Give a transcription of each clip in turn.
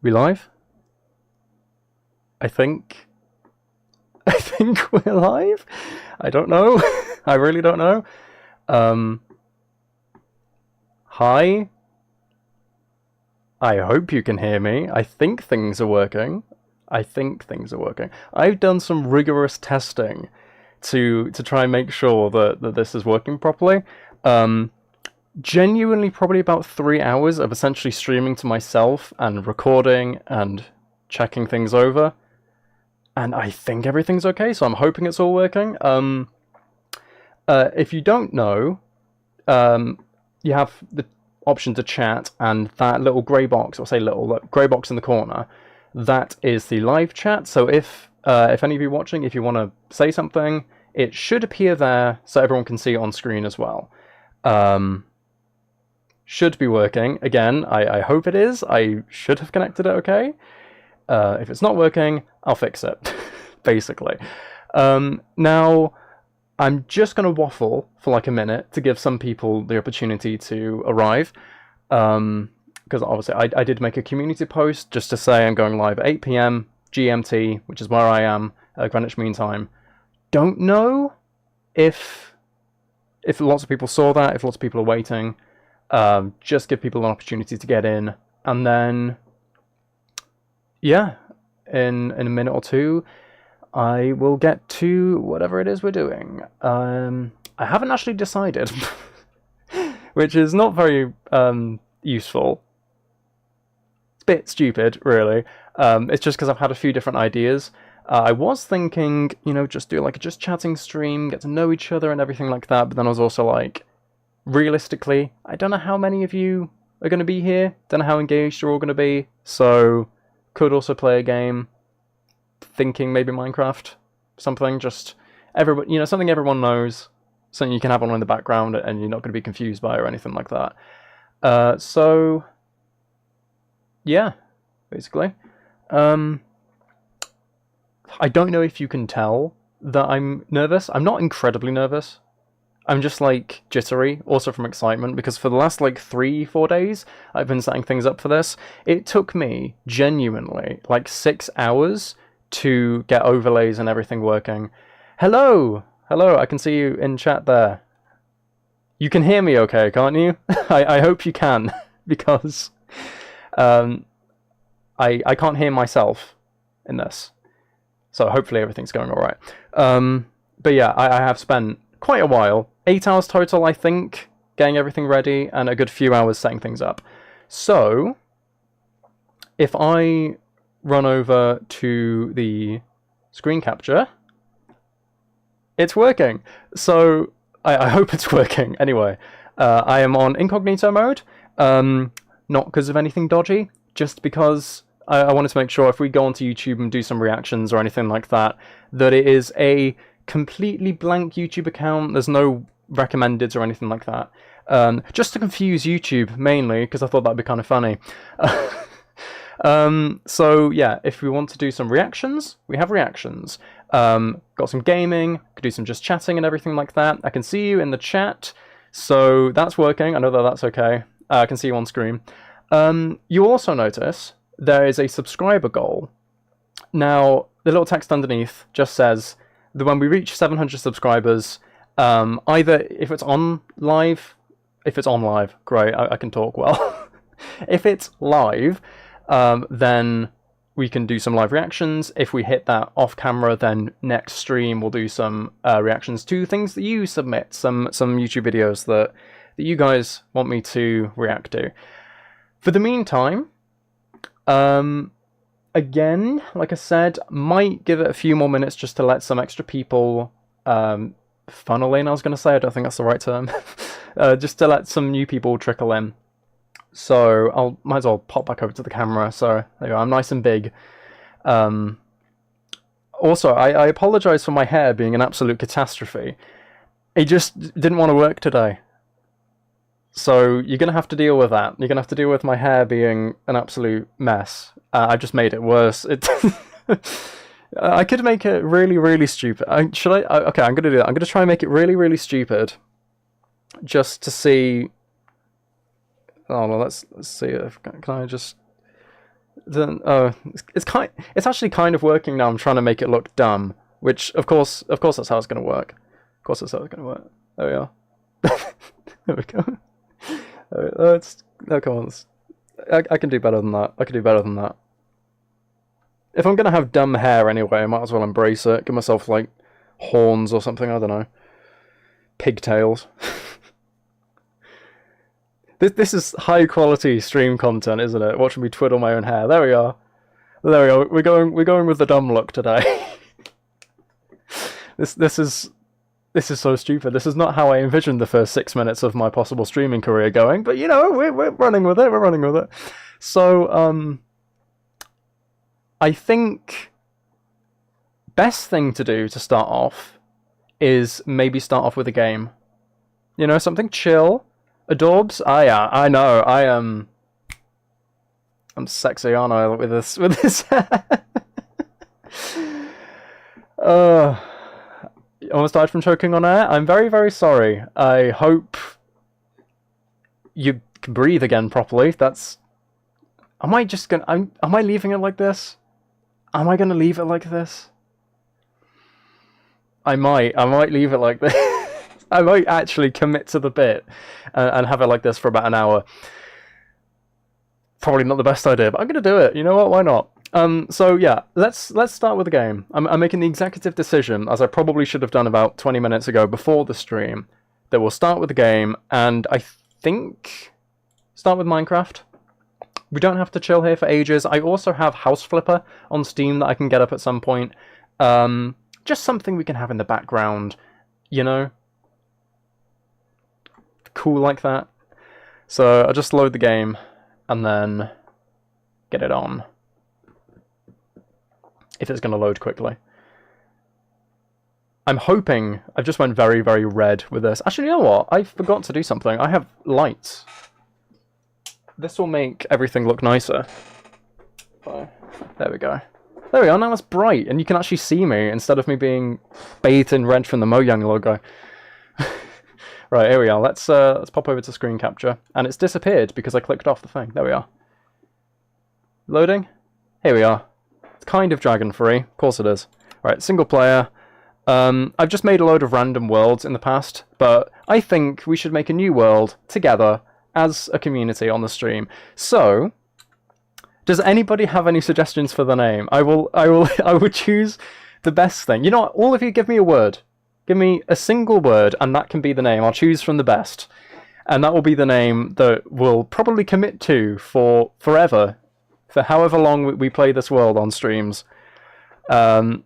We live? I think... I think we're live? I don't know. I really don't know. Hi? I hope you can hear me. I think things are working. I've done some rigorous testing to try and make sure that this is working properly. Genuinely probably about 3 hours of essentially streaming to myself and recording and checking things over. And I think everything's okay, so I'm hoping it's all working. If you don't know, you have the option to chat, and that little grey box, or say little, grey box in the corner, that is the live chat. So if any of you watching, if you want to say something, it should appear there so everyone can see it on screen as well. Should be working. Again, I hope it is. I should have connected it okay. If it's not working, I'll fix it, basically. Now, I'm just going to waffle for like a minute to give some people the opportunity to arrive. Because obviously I did make a community post just to say I'm going live at 8 PM GMT, which is where I am, Greenwich Mean Time. Don't know if lots of people saw that, if lots of people are waiting. Just give people an opportunity to get in, and then yeah, in a minute or two I will get to whatever it is we're doing. I haven't actually decided, which is not very useful. It's a bit stupid, really. It's just because I've had a few different ideas. I was thinking, just do like a just chatting stream, get to know each other and everything like that, but then I was also like, realistically, I don't know how many of you are going to be here, don't know how engaged you're all going to be, so could also play a game, thinking maybe Minecraft, something, just everybody, something everyone knows, something you can have on in the background and you're not going to be confused by or anything like that. So, yeah, basically. I don't know if you can tell that I'm nervous. I'm not incredibly nervous. I'm just like jittery, also from excitement, because for the last like 3-4 days I've been setting things up for this. It took me genuinely like 6 hours to get overlays and everything working. Hello, I can see you in chat there. You can hear me okay, can't you? I hope you can, because I can't hear myself in this, so hopefully everything's going all right. But yeah, I have spent quite a while, 8 hours total, I think, getting everything ready, and a good few hours setting things up. So, if I run over to the screen capture, it's working. So, I hope it's working. Anyway, I am on incognito mode, not because of anything dodgy, just because I wanted to make sure if we go onto YouTube and do some reactions or anything like that, that it is a completely blank YouTube account. There's no recommendeds or anything like that. Just to confuse YouTube, mainly, because I thought that'd be kind of funny. So yeah, if we want to do some reactions, we have reactions. Got some gaming, could do some just chatting and everything like that. I can see you in the chat, so that's working. I know that that's okay. I can see you on screen. You also notice there is a subscriber goal. Now, the little text underneath just says that when we reach 700 subscribers, either if it's on live, great, I can talk well. If it's live, then we can do some live reactions. If we hit that off camera, then next stream we'll do some reactions to things that you submit, some YouTube videos that you guys want me to react to. For the meantime, again, like I said, might give it a few more minutes just to let some extra people funnel in, I was going to say. I don't think that's the right term. Just to let some new people trickle in. So I might as well pop back over to the camera. So there you go, I'm nice and big. Also, I apologise for my hair being an absolute catastrophe. It just didn't want to work today. So you're going to have to deal with that. You're going to have to deal with my hair being an absolute mess. I've just made it worse. I could make it really, really stupid. Okay, I'm going to do that. I'm going to try and make it really, really stupid. Just to see... Oh, well, let's see if... Can I just... Then it's actually kind of working now. I'm trying to make it look dumb, which of course that's how it's gonna work. Of course that's how it's gonna work. There we are. There we go. Come on. I can do better than that. I can do better than that. If I'm gonna have dumb hair anyway, I might as well embrace it. Give myself like horns or something. I don't know. Pigtails. This is high quality stream content, isn't it? Watching me twiddle my own hair. There we are. There we are. We're going with the dumb look today. This is so stupid. This is not how I envisioned the first 6 minutes of my possible streaming career going, but you know, we're running with it. We're running with it. So I think best thing to do to start off is maybe start off with a game. You know, something chill. Adorbs? Yeah, I know. I'm sexy, aren't I, with this almost died from choking on air. I'm very, very sorry. I hope you can breathe again properly. Am I leaving it like this? Am I gonna leave it like this? I might leave it like this. I might actually commit to the bit and have it like this for about an hour. Probably not the best idea, but I'm going to do it. You know what? Why not? So yeah, let's start with the game. I'm making the executive decision, as I probably should have done about 20 minutes ago before the stream, that we'll start with the game, and I think start with Minecraft. We don't have to chill here for ages. I also have House Flipper on Steam that I can get up at some point. Just something we can have in the background, you know? Cool like that. So I'll just load the game and then get it on. If it's going to load quickly. I'm hoping... I just went very, very red with this. Actually, you know what? I forgot to do something. I have lights. This will make everything look nicer. So, there we go. There we are. Now it's bright, and you can actually see me instead of me being bathed in red from the Mojang logo. Right, here we are. Let's pop over to screen capture, and it's disappeared because I clicked off the thing. There we are. Loading. Here we are. It's kind of dragon-free. Of course it is. Right, single player. I've just made a load of random worlds in the past, but I think we should make a new world together as a community on the stream. So, does anybody have any suggestions for the name? I would choose the best thing. You know what? All of you give me a word. Give me a single word, and that can be the name. I'll choose from the best. And that will be the name that we'll probably commit to for forever. For however long we play this world on streams. So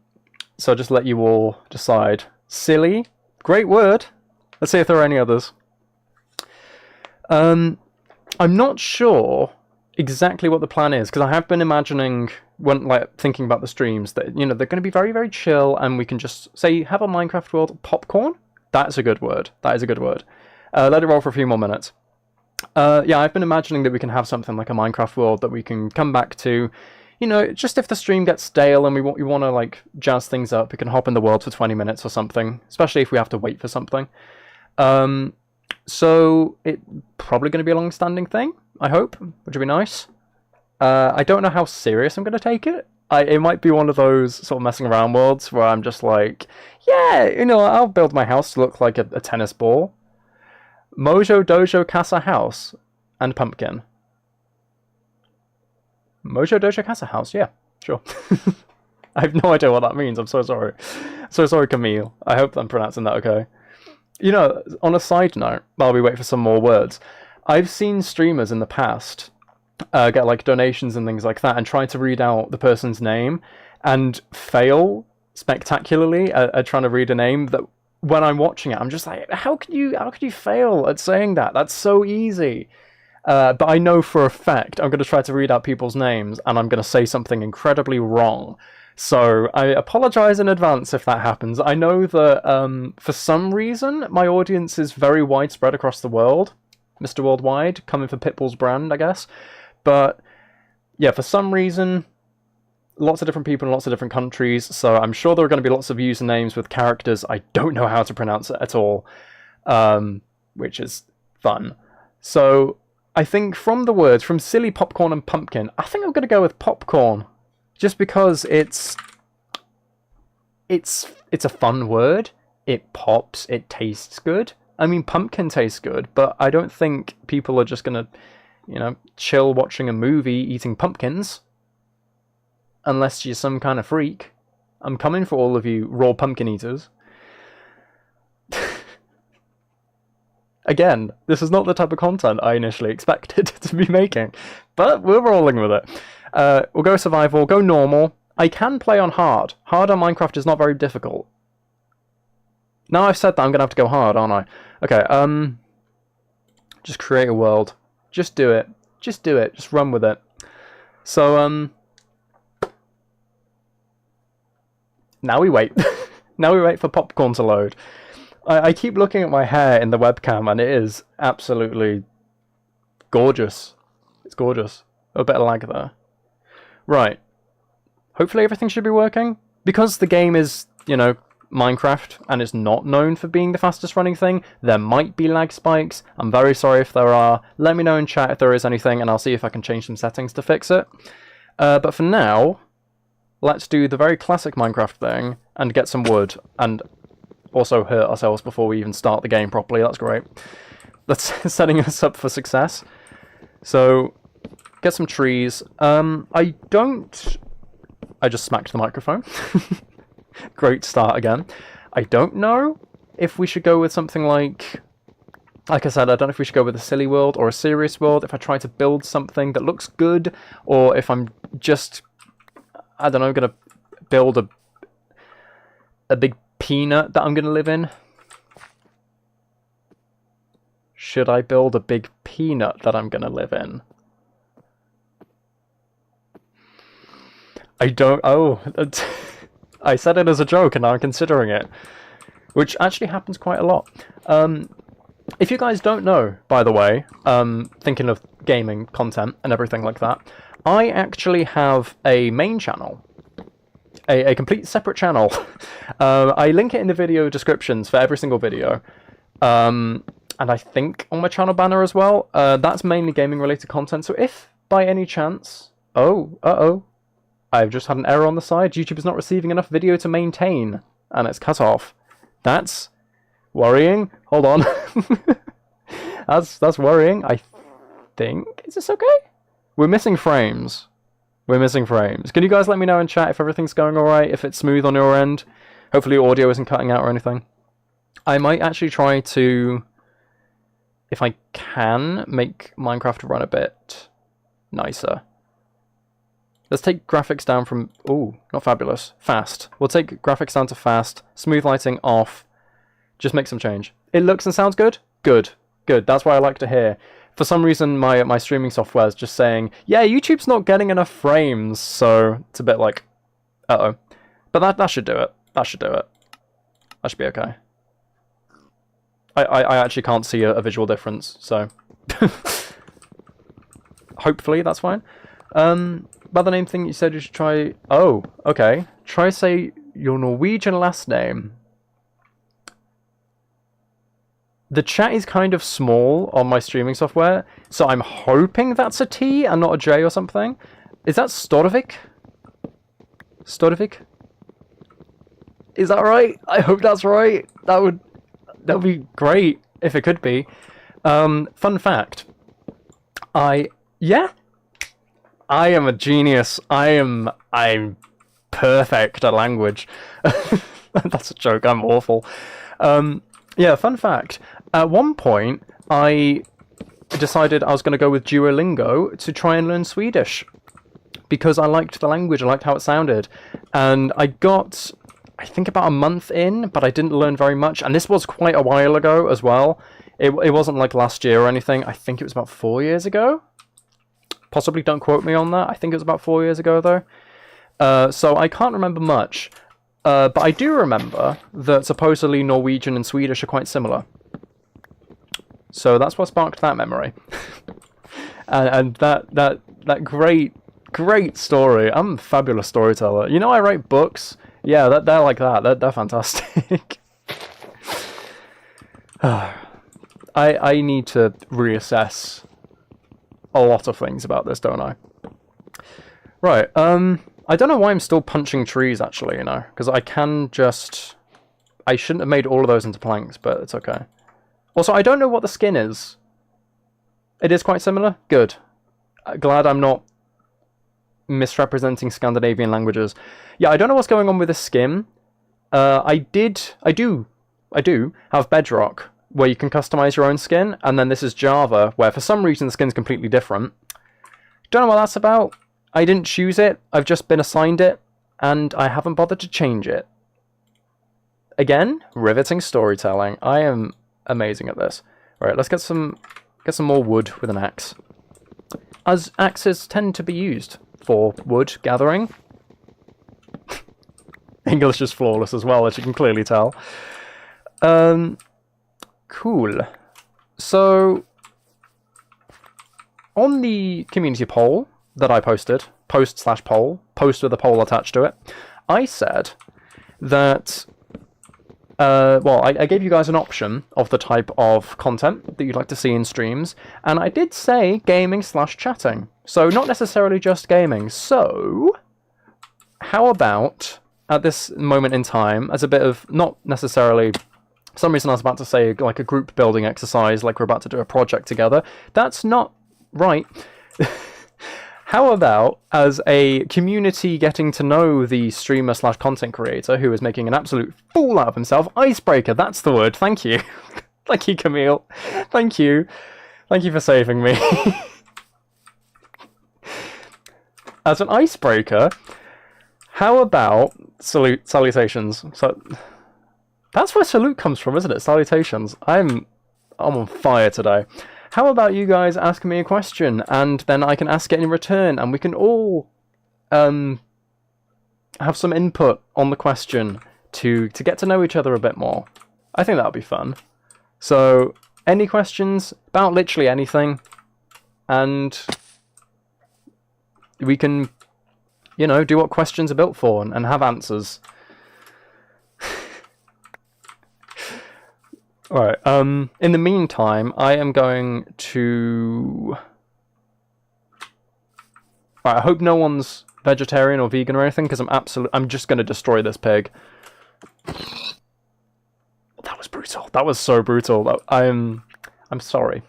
I'll just let you all decide. Silly. Great word. Let's see if there are any others. I'm not sure exactly what the plan is, because I have been imagining, when thinking about the streams, that they're going to be very, very chill, and we can just say, have a Minecraft world. Popcorn? That's a good word. That is a good word. Let it roll for a few more minutes. Yeah, I've been imagining that we can have something like a Minecraft world that we can come back to. Just if the stream gets stale and we want to jazz things up, we can hop in the world for 20 minutes or something, especially if we have to wait for something. So it's probably going to be a long-standing thing, I hope, which would be nice. I don't know how serious I'm going to take it. It might be one of those sort of messing around worlds where I'm just like, yeah, I'll build my house to look like a tennis ball. Mojo Dojo Casa House and Pumpkin. Mojo Dojo Casa House, yeah, sure. I have no idea what that means. I'm so sorry. So sorry, Camille. I hope I'm pronouncing that okay. On a side note, while we wait for some more words, I've seen streamers in the past get donations and things like that and try to read out the person's name and fail spectacularly at trying to read a name that when I'm watching it, I'm just like, how could you fail at saying that? That's so easy. But I know for a fact I'm going to try to read out people's names and I'm going to say something incredibly wrong. So I apologize in advance if that happens. I know that for some reason my audience is very widespread across the world. Mr. Worldwide, coming for Pitbull's brand, I guess. But yeah, for some reason, lots of different people in lots of different countries, so I'm sure there are going to be lots of usernames with characters I don't know how to pronounce it at all, which is fun. So I think from the words, from silly, popcorn, and pumpkin, I think I'm going to go with popcorn. Just because it's a fun word. It pops. It tastes good. I mean, pumpkin tastes good, but I don't think people are just going to, you know, chill watching a movie eating pumpkins. Unless you're some kind of freak. I'm coming for all of you raw pumpkin eaters. Again, this is not the type of content I initially expected to be making, but we're rolling with it. We'll go survival, go normal. I can play on hard. Hard on Minecraft is not very difficult. Now I've said that, I'm going to have to go hard, aren't I? Okay, just create a world. Just do it. Just do it. Just run with it. So, now we wait. Now we wait for popcorn to load. I keep looking at my hair in the webcam, and it is absolutely gorgeous. It's gorgeous. A bit of lag there. Right. Hopefully everything should be working. Because the game is, you know, Minecraft, and it's not known for being the fastest running thing, there might be lag spikes. I'm very sorry if there are. Let me know in chat if there is anything, and I'll see if I can change some settings to fix it. But for now, let's do the very classic Minecraft thing, and get some wood, and also hurt ourselves before we even start the game properly. That's great. That's setting us up for success. So, get some trees. I just smacked the microphone. Great start again. I don't know if we should go with something like I said, I don't know if we should go with a silly world or a serious world, if I try to build something that looks good, or if I'm just, I don't know, going to build a big peanut that I'm going to live in. Should I build a big peanut that I'm going to live in? I don't... Oh, I said it as a joke and now I'm considering it. Which actually happens quite a lot. If you guys don't know, by the way, thinking of gaming content and everything like that, I actually have a main channel. A complete separate channel. I link it in the video descriptions for every single video. And I think on my channel banner as well. That's mainly gaming related content. So if by any chance... Oh, uh-oh. I've just had an error on the side. YouTube is not receiving enough video to maintain. And it's cut off. That's worrying. Hold on. That's worrying. I think... Is this okay? We're missing frames. We're missing frames. Can you guys let me know in chat if everything's going alright? If it's smooth on your end? Hopefully audio isn't cutting out or anything. I might actually try to... If I can, make Minecraft run a bit nicer. Let's take graphics down from... Ooh, not fabulous. Fast. We'll take graphics down to fast. Smooth lighting off. Just make some change. It looks and sounds good? Good. Good. That's what I like to hear. For some reason, my streaming software is just saying, yeah, YouTube's not getting enough frames, so it's a bit like, uh-oh. But that should do it. That should do it. That should be okay. I actually can't see a visual difference, so... Hopefully that's fine. By the name thing, you said you should try... Oh, okay. Try say your Norwegian last name. The chat is kind of small on my streaming software, so I'm hoping that's a T and not a J or something. Is that Storvik? Storvik? Is that right? I hope that's right. That would be great if it could be. Fun fact. Yeah. I am a genius. I'm perfect at language. That's a joke. I'm awful. Yeah, fun fact. At one point, I decided I was going to go with Duolingo to try and learn Swedish. Because I liked the language, I liked how it sounded. And I got, I think about a month in, but I didn't learn very much. And this was quite a while ago as well. It wasn't like last year or anything. I think it was about 4 years ago. Possibly don't quote me on that. I think it was about 4 years ago, though. So I can't remember much. But I do remember that supposedly Norwegian and Swedish are quite similar. So that's what sparked that memory. and that great story. I'm a fabulous storyteller. You know I write books? Yeah, they're like that. They're fantastic. I need to reassess a lot of things about this, don't I? Right, I don't know why I'm still punching trees, actually, you know, because I can just... I shouldn't have made all of those into planks, but it's okay. Also, I don't know what the skin is. It is quite similar? Good. Glad I'm not misrepresenting Scandinavian languages. Yeah, I don't know what's going on with the skin. I do have Bedrock, where you can customize your own skin, and then this is Java, where for some reason the skin's completely different. Don't know what that's about. I didn't choose it, I've just been assigned it, and I haven't bothered to change it. Again, riveting storytelling. I am amazing at this. Right, let's get some more wood with an axe. As axes tend to be used for wood gathering. English is flawless as well, as you can clearly tell. Cool. So, on the community poll that I posted, post/poll, post with a poll attached to it, I said that, well, I gave you guys an option of the type of content that you'd like to see in streams, and I did say gaming/chatting, so not necessarily just gaming. So, how about, at this moment in time, as a bit of, not necessarily... For some reason I was about to say like a group building exercise, like we're about to do a project together. That's not right. How about, as a community getting to know the streamer/content creator who is making an absolute fool out of himself, icebreaker, that's the word, thank you. Thank you, Camille. Thank you. Thank you for saving me. As an icebreaker, how about salutations? So, that's where salute comes from, isn't it? Salutations. I'm on fire today. How about you guys ask me a question, and then I can ask it in return, and we can all have some input on the question to get to know each other a bit more. I think that would be fun. So, any questions about literally anything, and we can, you know, do what questions are built for and have answers. Alright, in the meantime, I am going to... Alright, I hope no one's vegetarian or vegan or anything, because I'm just going to destroy this pig. That was brutal. That was so brutal. I'm sorry.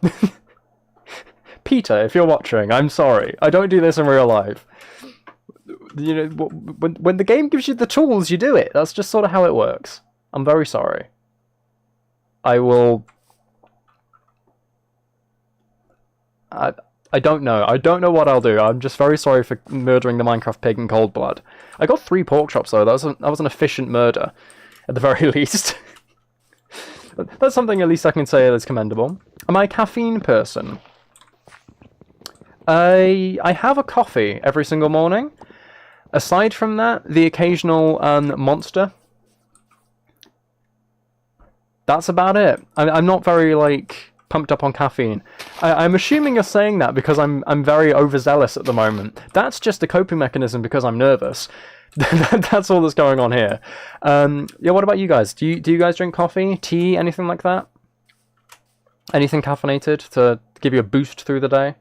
Peter, if you're watching, I'm sorry. I don't do this in real life. You know, when the game gives you the tools, you do it. That's just sort of how it works. I'm very sorry. I will... I don't know. I don't know what I'll do. I'm just very sorry for murdering the Minecraft pig in cold blood. I got 3 pork chops though. That was an efficient murder, at the very least. That's something at least I can say that's commendable. Am I a caffeine person? I have a coffee every single morning. Aside from that, the occasional Monster. That's about it. I'm not very, like, pumped up on caffeine. I'm assuming you're saying that because I'm very overzealous at the moment. That's just a coping mechanism because I'm nervous. That's all that's going on here. Yeah, what about you guys? Do you guys drink coffee, tea, anything like that? Anything caffeinated to give you a boost through the day?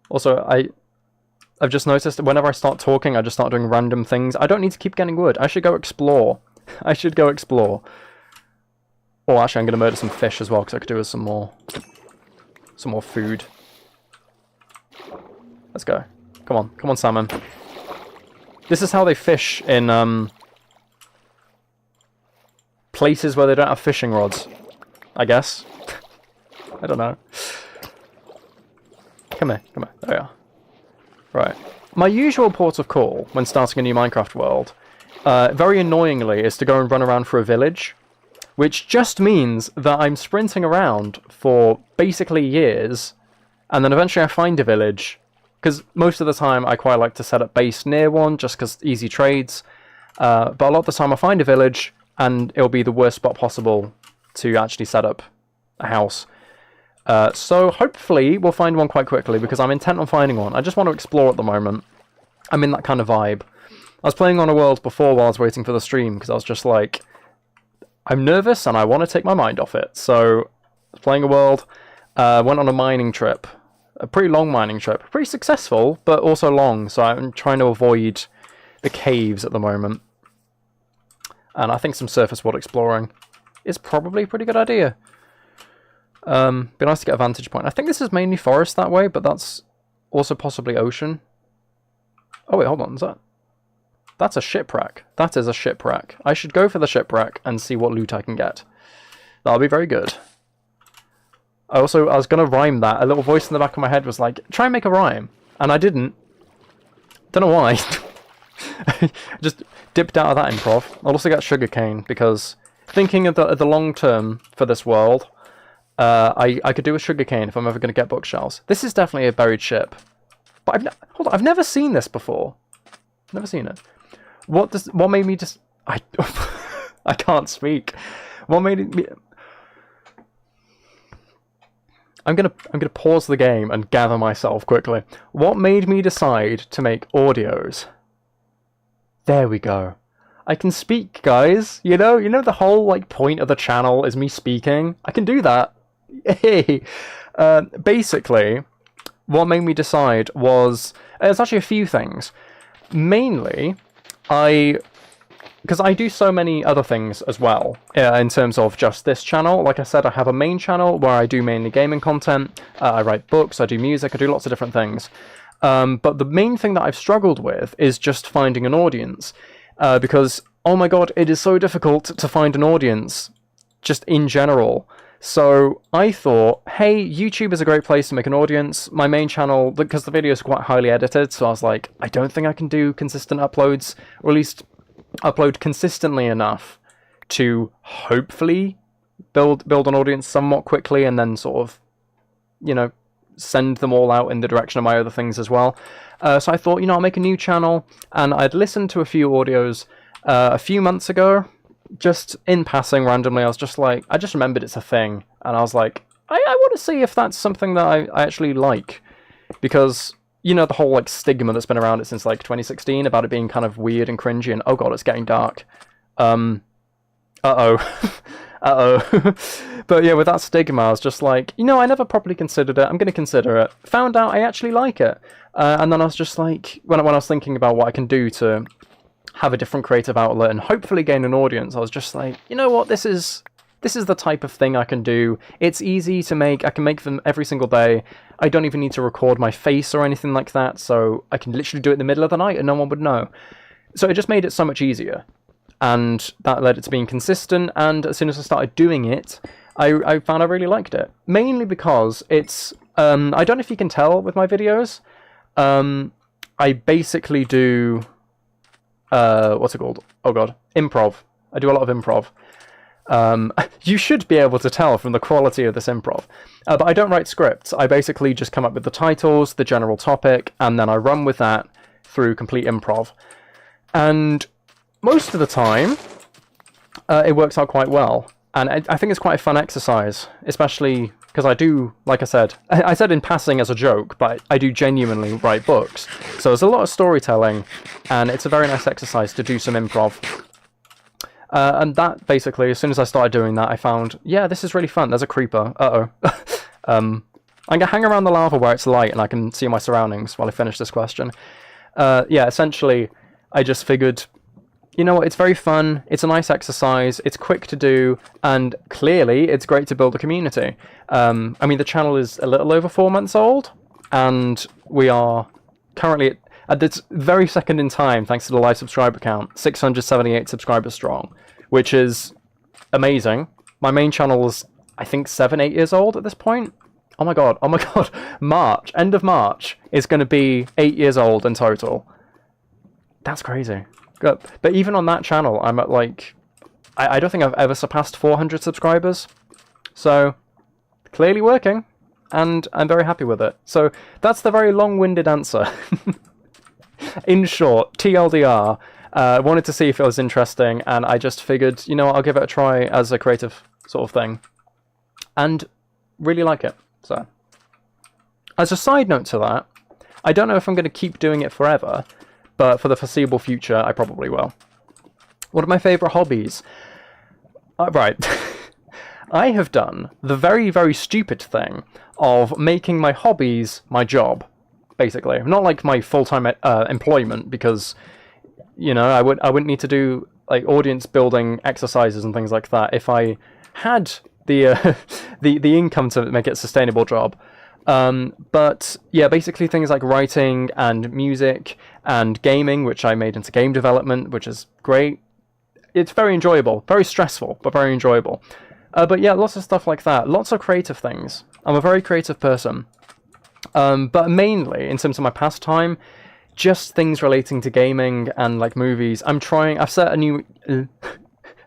Also, I've just noticed that whenever I start talking, I just start doing random things. I don't need to keep getting wood. I should go explore. I should go explore. Oh, actually, I'm going to murder some fish as well, because I could do with some more food. Let's go. Come on, salmon. This is how they fish in places where they don't have fishing rods, I guess. I don't know. Come here. There we are. Right. My usual port of call when starting a new Minecraft world, very annoyingly, is to go and run around for a village. Which just means that I'm sprinting around for basically years, and then eventually I find a village, because most of the time I quite like to set up base near one, just because easy trades, but a lot of the time I find a village, and it'll be the worst spot possible to actually set up a house. So hopefully we'll find one quite quickly, because I'm intent on finding one. I just want to explore at the moment. I'm in that kind of vibe. I was playing on a world before while I was waiting for the stream, because I was just like... I'm nervous and I want to take my mind off it. So, playing a world, went on a mining trip A pretty long mining trip. Pretty successful, but also long, so I'm trying to avoid the caves at the moment. And I think some surface world exploring is probably a pretty good idea. Be nice to get a vantage point. I think this is mainly forest that way, but that's also possibly ocean. Oh wait, hold on, is that... That's a shipwreck. That is a shipwreck. I should go for the shipwreck and see what loot I can get. That'll be very good. I was going to rhyme that. A little voice in the back of my head was like, try and make a rhyme. And I didn't. Don't know why. Just dipped out of that improv. I'll also get sugarcane, because thinking of the long term for this world, I could do with sugarcane if I'm ever going to get bookshelves. This is definitely a buried ship. But hold on, I've never seen this before. Never seen it. What made me just... I can't speak. What made me... I'm gonna pause the game and gather myself quickly. What made me decide to make audios? There we go. I can speak, guys. You know the whole like point of the channel is me speaking. I can do that. Yay! Basically, what made me decide was there's actually a few things. Mainly, because I do so many other things as well, in terms of just this channel. Like I said, I have a main channel where I do mainly gaming content, I write books, I do music, I do lots of different things. But the main thing that I've struggled with is just finding an audience. Because, oh my god, it is so difficult to find an audience, just in general. So I thought, hey, YouTube is a great place to make an audience. My main channel, because the videos are quite highly edited, so I was like, I don't think I can do consistent uploads, or at least upload consistently enough to hopefully build an audience somewhat quickly, and then sort of, send them all out in the direction of my other things as well. So I thought, I'll make a new channel, and I'd listened to a few audios a few months ago, just in passing randomly. I was just like, I just remembered it's a thing, and I was like, I want to see if that's something that I actually like, because the whole like stigma that's been around it since like 2016 about it being kind of weird and cringy, and oh god, it's getting dark. But yeah, with that stigma, I was just like, I never properly considered it. I'm going to consider it. Found out I actually like it, and then I was just like, when I was thinking about what I can do to have a different creative outlet and hopefully gain an audience, I was just like, you know what, this is the type of thing I can do. It's easy to make. I can make them every single day. I don't even need to record my face or anything like that, so I can literally do it in the middle of the night and no one would know. So it just made it so much easier, and that led it to being consistent. And as soon as I started doing it, I found I really liked it, mainly because it's I don't know if you can tell with my videos, I basically do what's it called? Oh god, improv. I do a lot of improv. You should be able to tell from the quality of this improv. But I don't write scripts. I basically just come up with the titles, the general topic, and then I run with that through complete improv. And most of the time, it works out quite well. And I think it's quite a fun exercise, especially because I do, like I said in passing as a joke, but I do genuinely write books. So there's a lot of storytelling, and it's a very nice exercise to do some improv. And that, basically, as soon as I started doing that, I found, yeah, this is really fun. There's a creeper. I'm going to hang around the lava where it's light and I can see my surroundings while I finish this question. Yeah, essentially, I just figured, you know what, it's very fun, it's a nice exercise, it's quick to do, and clearly it's great to build a community. I mean, the channel is a little over 4 months old, and we are currently, at this very second in time, thanks to the live subscriber count, 678 subscribers strong, which is amazing. My main channel is, I think, 7-8 years old at this point. Oh my god, March, end of March, is going to be 8 years old in total. That's crazy. But even on that channel, I'm at like, I don't think I've ever surpassed 400 subscribers. So, clearly working, and I'm very happy with it. So, that's the very long-winded answer. In short, TLDR, wanted to see if it was interesting, and I just figured, you know what, I'll give it a try as a creative sort of thing. And really like it, so. As a side note to that, I don't know if I'm going to keep doing it forever, but for the foreseeable future, I probably will. One of my favourite hobbies... right. I have done the very, very stupid thing of making my hobbies my job, basically. Not like my full-time employment, because, you know, I wouldn't need to do like audience building exercises and things like that if I had the the income to make it a sustainable job. But yeah, basically things like writing and music and gaming, which I made into game development, which is great. It's very enjoyable, very stressful, but very enjoyable. But yeah, lots of stuff like that, lots of creative things. I'm a very creative person. But mainly, in terms of my pastime, just things relating to gaming and like movies. I've set a new...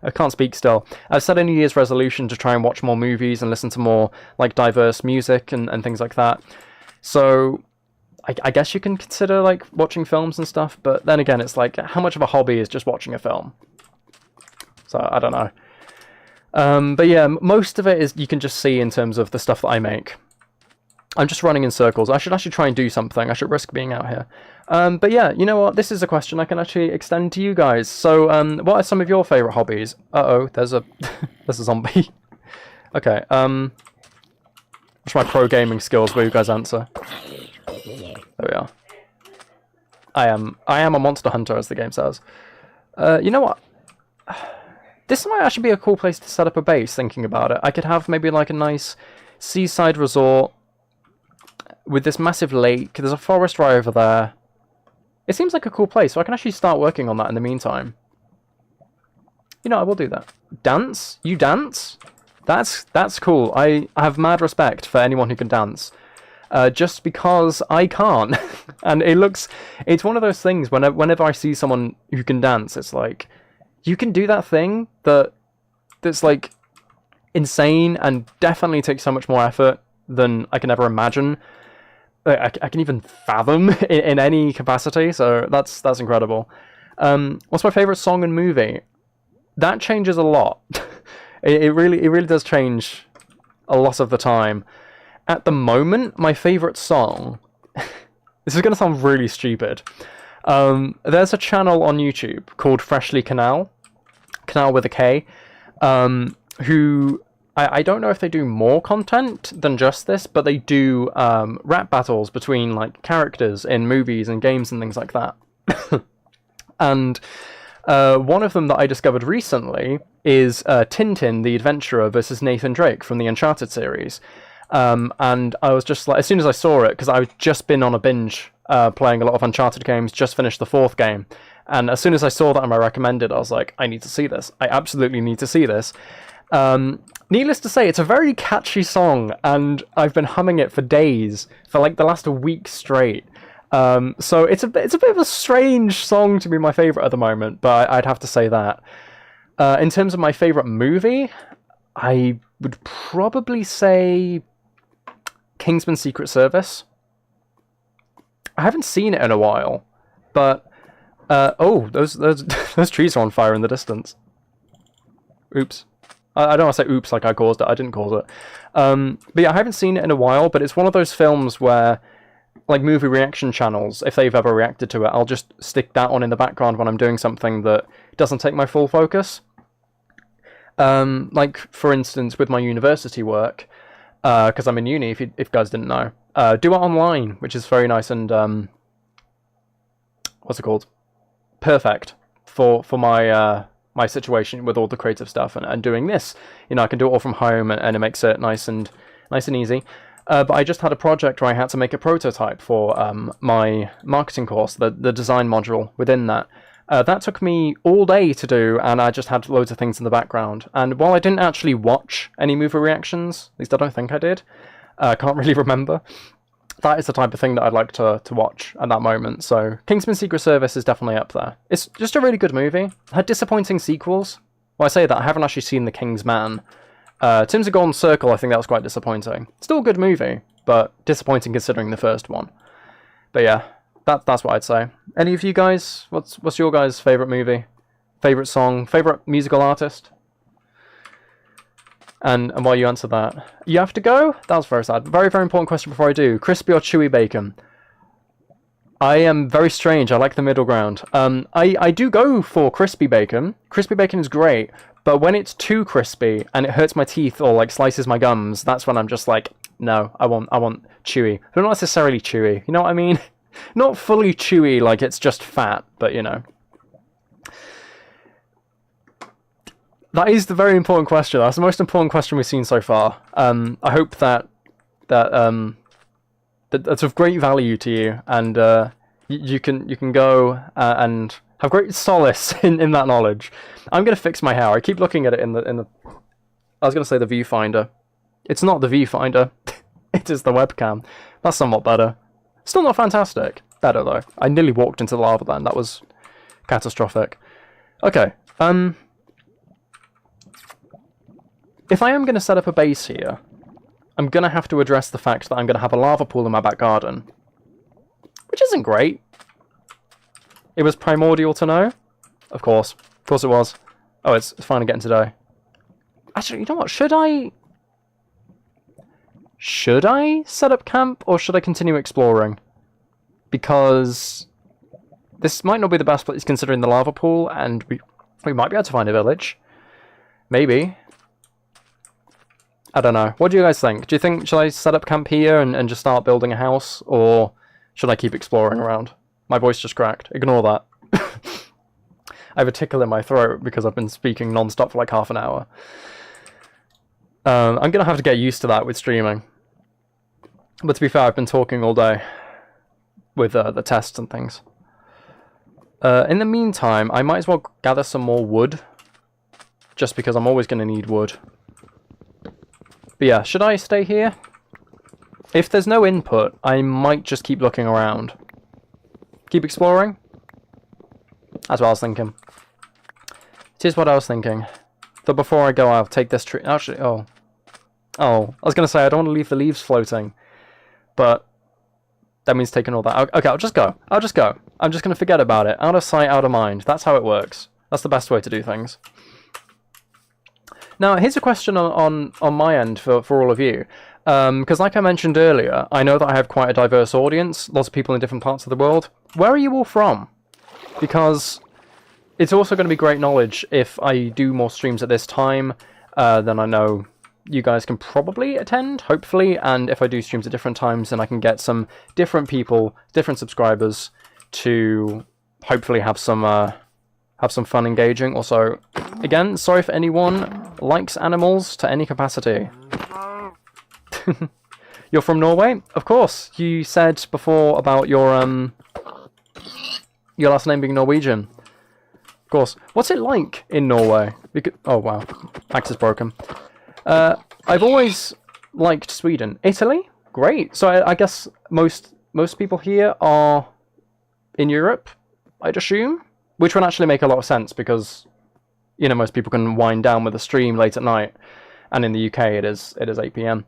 I can't speak still. I've set a New Year's resolution to try and watch more movies and listen to more like diverse music and things like that. So I guess you can consider like watching films and stuff, but then again, it's like, how much of a hobby is just watching a film? So I don't know. But yeah, most of it is you can just see in terms of the stuff that I make. I'm just running in circles. I should actually try and do something. I should risk being out here. But yeah, you know what? This is a question I can actually extend to you guys. So, what are some of your favourite hobbies? Uh-oh, there's a there's a zombie. Okay, what's my pro gaming skills where you guys answer? There we are. I am a monster hunter, as the game says. You know what? This might actually be a cool place to set up a base, thinking about it. I could have maybe like a nice seaside resort with this massive lake. There's a forest right over there. It seems like a cool place, so I can actually start working on that in the meantime. You know, I will do that. Dance? You dance? That's cool. I have mad respect for anyone who can dance. Just because I can't. And it's one of those things, whenever I see someone who can dance, it's like, you can do that thing that's like insane and definitely takes so much more effort than I can ever imagine. I can even fathom in any capacity, so that's incredible. What's my favourite song and movie? That changes a lot. It really does change a lot of the time. At the moment, my favourite song... This is going to sound really stupid. There's a channel on YouTube called Freshly Canal with a K, who... I don't know if they do more content than just this, but they do rap battles between like characters in movies and games and things like that. And one of them that I discovered recently is Tintin the Adventurer versus Nathan Drake from the Uncharted series. And I was just like, as soon as I saw it, because I've just been on a binge playing a lot of Uncharted games, just finished the 4th game. And as soon as I saw that on my recommended, I was like, I need to see this. I absolutely need to see this. Needless to say, it's a very catchy song, and I've been humming it for days, for like the last week straight. So it's a bit of a strange song to be my favourite at the moment, but I'd have to say that. In terms of my favourite movie, I would probably say Kingsman Secret Service. I haven't seen it in a while, but oh, those trees are on fire in the distance. Oops. I don't want to say oops like I caused it. I didn't cause it. But yeah, I haven't seen it in a while, but it's one of those films where, like movie reaction channels, if they've ever reacted to it, I'll just stick that on in the background when I'm doing something that doesn't take my full focus. Like, for instance, with my university work, because I'm in uni, if you guys didn't know, do it online, which is very nice and, what's it called? Perfect for my... my situation with all the creative stuff and doing this. You know, I can do it all from home and it makes it nice and easy. But I just had a project where I had to make a prototype for my marketing course, the design module within that. That took me all day to do, and I just had loads of things in the background. And while I didn't actually watch any movie reactions, at least I don't think I did, I can't really remember, that is the type of thing that I'd like to watch at that moment. So Kingsman Secret Service is definitely up there. It's just a really good movie. It had disappointing sequels. Well, I say that, I haven't actually seen The King's Man. Tim's a Golden Circle, I think that was quite disappointing. Still a good movie, but disappointing considering the first one. But yeah, that's what I'd say. Any of you guys, what's your guys' favourite movie? Favourite song? Favourite musical artist? And while you answer that, you have to go? That was very sad. Very, very important question before I do. Crispy or chewy bacon? I am very strange. I like the middle ground. I do go for crispy bacon. Crispy bacon is great, But when it's too crispy and it hurts my teeth or like slices my gums, that's when I'm just like, no, I want chewy. But not necessarily chewy, you know what I mean? Not fully chewy, like it's just fat, but you know. That is the very important question. That's the most important question we've seen so far. I hope that's of great value to you, and you can go and have great solace in that knowledge. I'm gonna fix my hair. I keep looking at it in the. I was gonna say the viewfinder. It's not the viewfinder. It is the webcam. That's somewhat better. Still not fantastic. Better though. I nearly walked into the lava then. That was catastrophic. Okay. If I am going to set up a base here, I'm going to have to address the fact that I'm going to have a lava pool in my back garden. Which isn't great. It was primordial to know. Of course. Of course it was. Oh, it's finally getting today. Actually, you know what? Should I set up camp, or should I continue exploring? Because this might not be the best place considering the lava pool, and we might be able to find a village. Maybe. I don't know. What do you guys think? Do you think, should I set up camp here and just start building a house, or should I keep exploring around? My voice just cracked. Ignore that. I have a tickle in my throat because I've been speaking non-stop for like half an hour. I'm going to have to get used to that with streaming. But to be fair, I've been talking all day with the tests and things. In the meantime, I might as well gather some more wood. Just because I'm always going to need wood. But yeah, should I stay here? If there's no input, I might just keep looking around. Keep exploring? That's what I was thinking. It is what I was thinking. But before I go, I'll take this tree. Actually, oh. I was going to say, I don't want to leave the leaves floating. But that means taking all that. Okay, I'll just go. I'm just going to forget about it. Out of sight, out of mind. That's how it works. That's the best way to do things. Now, here's a question on my end for all of you. Because like I mentioned earlier, I know that I have quite a diverse audience, lots of people in different parts of the world. Where are you all from? Because it's also going to be great knowledge if I do more streams at this time, then I know you guys can probably attend, hopefully, and if I do streams at different times, then I can get some different people, different subscribers, to hopefully have some fun engaging. Also, again, sorry if anyone likes animals to any capacity. You're from Norway? Of course. You said before about your last name being Norwegian. Of course. What's it like in Norway? Oh wow, axe is broken. I've always liked Sweden. Italy? Great. So I guess most people here are in Europe, I'd assume. Which would actually make a lot of sense because, you know, most people can wind down with a stream late at night, and in the UK it is 8 PM.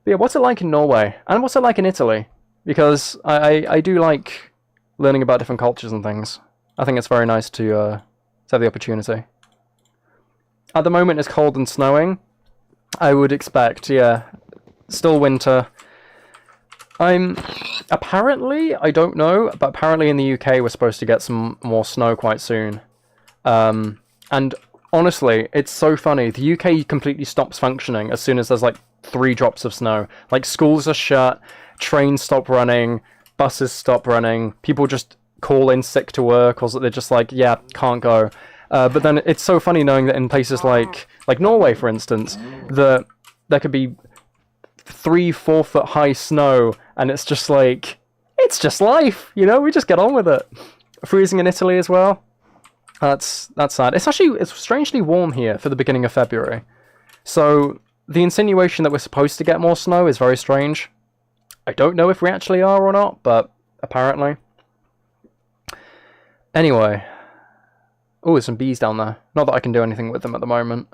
But yeah, what's it like in Norway? And what's it like in Italy? Because I do like learning about different cultures and things. I think it's very nice to have the opportunity. At the moment it's cold and snowing. I would expect, yeah, still winter. Apparently, I don't know, but apparently in the UK we're supposed to get some more snow quite soon. And honestly, it's so funny. The UK completely stops functioning as soon as there's like 3 drops of snow. Like schools are shut, trains stop running, buses stop running, people just call in sick to work, or they're just like, yeah, can't go. But then it's so funny knowing that in places like Norway, for instance, that there could be 3-4 foot high snow, and it's just like, it's just life, you know, we just get on with it. Freezing in Italy as well. That's sad. It's strangely warm here for the beginning of February. So the insinuation that we're supposed to get more snow is very strange. I don't know if we actually are or not, but apparently. Anyway. Oh, there's some bees down there. Not that I can do anything with them at the moment.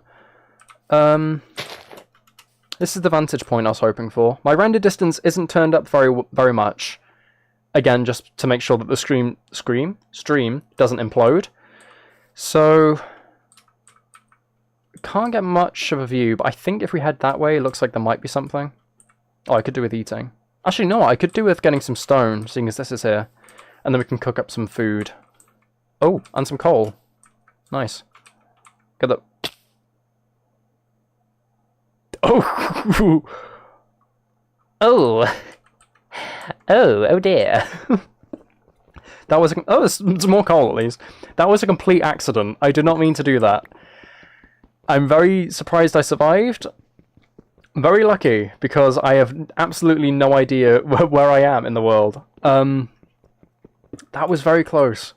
This is the vantage point I was hoping for. My render distance isn't turned up very much. Again, just to make sure that the stream doesn't implode. So, can't get much of a view, but I think if we head that way, it looks like there might be something. Oh, I could do with eating. Actually, no, I could do with getting some stone, seeing as this is here. And then we can cook up some food. Oh, and some coal. Nice. Get that. Oh! Oh. Oh dear. That was it's more coal at least. That was a complete accident. I did not mean to do that. I'm very surprised I survived. Very lucky, because I have absolutely no idea where I am in the world. That was very close.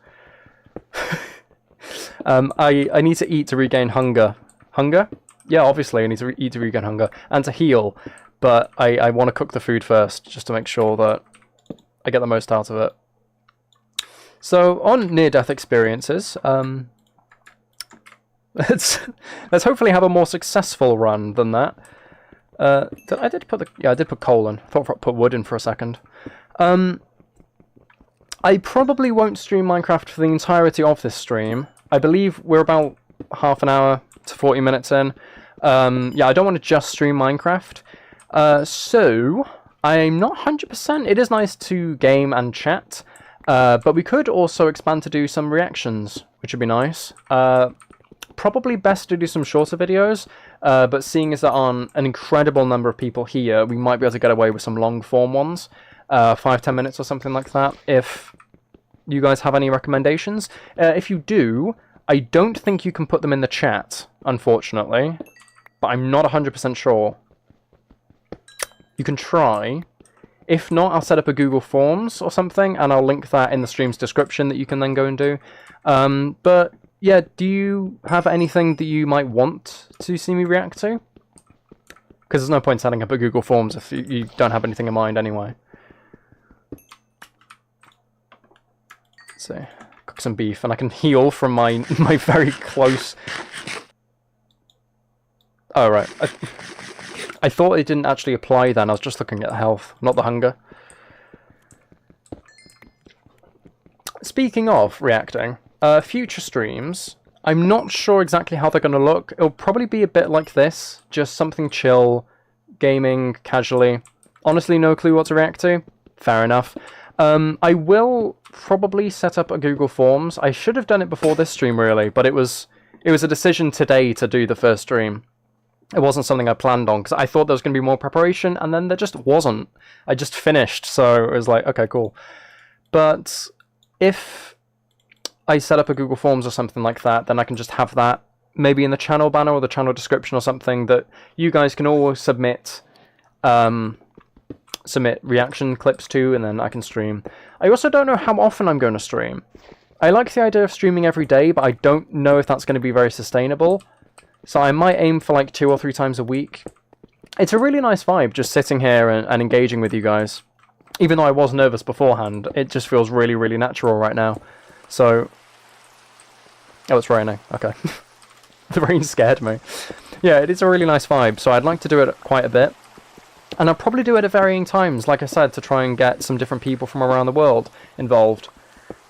I need to eat to regain hunger. Hunger? Yeah, obviously I need to eat to regain hunger. And to heal. But I want to cook the food first, just to make sure that I get the most out of it. So, on near-death experiences, let's hopefully have a more successful run than that. I did put coal in. I thought I put wood in for a second. I probably won't stream Minecraft for the entirety of this stream. I believe we're about half an hour to 40 minutes in. Yeah, I don't want to just stream Minecraft. So, I'm not 100%. It is nice to game and chat. But we could also expand to do some reactions, which would be nice. Probably best to do some shorter videos, but seeing as there aren't an incredible number of people here, we might be able to get away with some long-form ones. 5-10 minutes or something like that, if you guys have any recommendations. If you do, I don't think you can put them in the chat, unfortunately, but I'm not 100% sure. You can try. If not, I'll set up a Google Forms or something, and I'll link that in the stream's description that you can then go and do. But yeah, do you have anything that you might want to see me react to? Because there's no point setting up a Google Forms if you don't have anything in mind anyway. Let's see. Cook some beef, and I can heal from my very close... Oh, right. I thought it didn't actually apply then. I was just looking at the health, not the hunger. Speaking of reacting, future streams, I'm not sure exactly how they're going to look. It'll probably be a bit like this, just something chill, gaming, casually. Honestly, no clue what to react to. Fair enough. I will probably set up a Google Forms. I should have done it before this stream, really, but it was a decision today to do the first stream. It wasn't something I planned on, because I thought there was going to be more preparation, and then there just wasn't. I just finished, so it was like, okay, cool. But if I set up a Google Forms or something like that, then I can just have that maybe in the channel banner or the channel description or something that you guys can all submit reaction clips to, and then I can stream. I also don't know how often I'm going to stream. I like the idea of streaming every day, but I don't know if that's going to be very sustainable. So I might aim for like 2 or 3 times a week. It's a really nice vibe just sitting here and engaging with you guys. Even though I was nervous beforehand, it just feels really, really natural right now. So... Oh, it's raining. Okay. The rain scared me. Yeah, it is a really nice vibe, so I'd like to do it quite a bit. And I'll probably do it at varying times, like I said, to try and get some different people from around the world involved.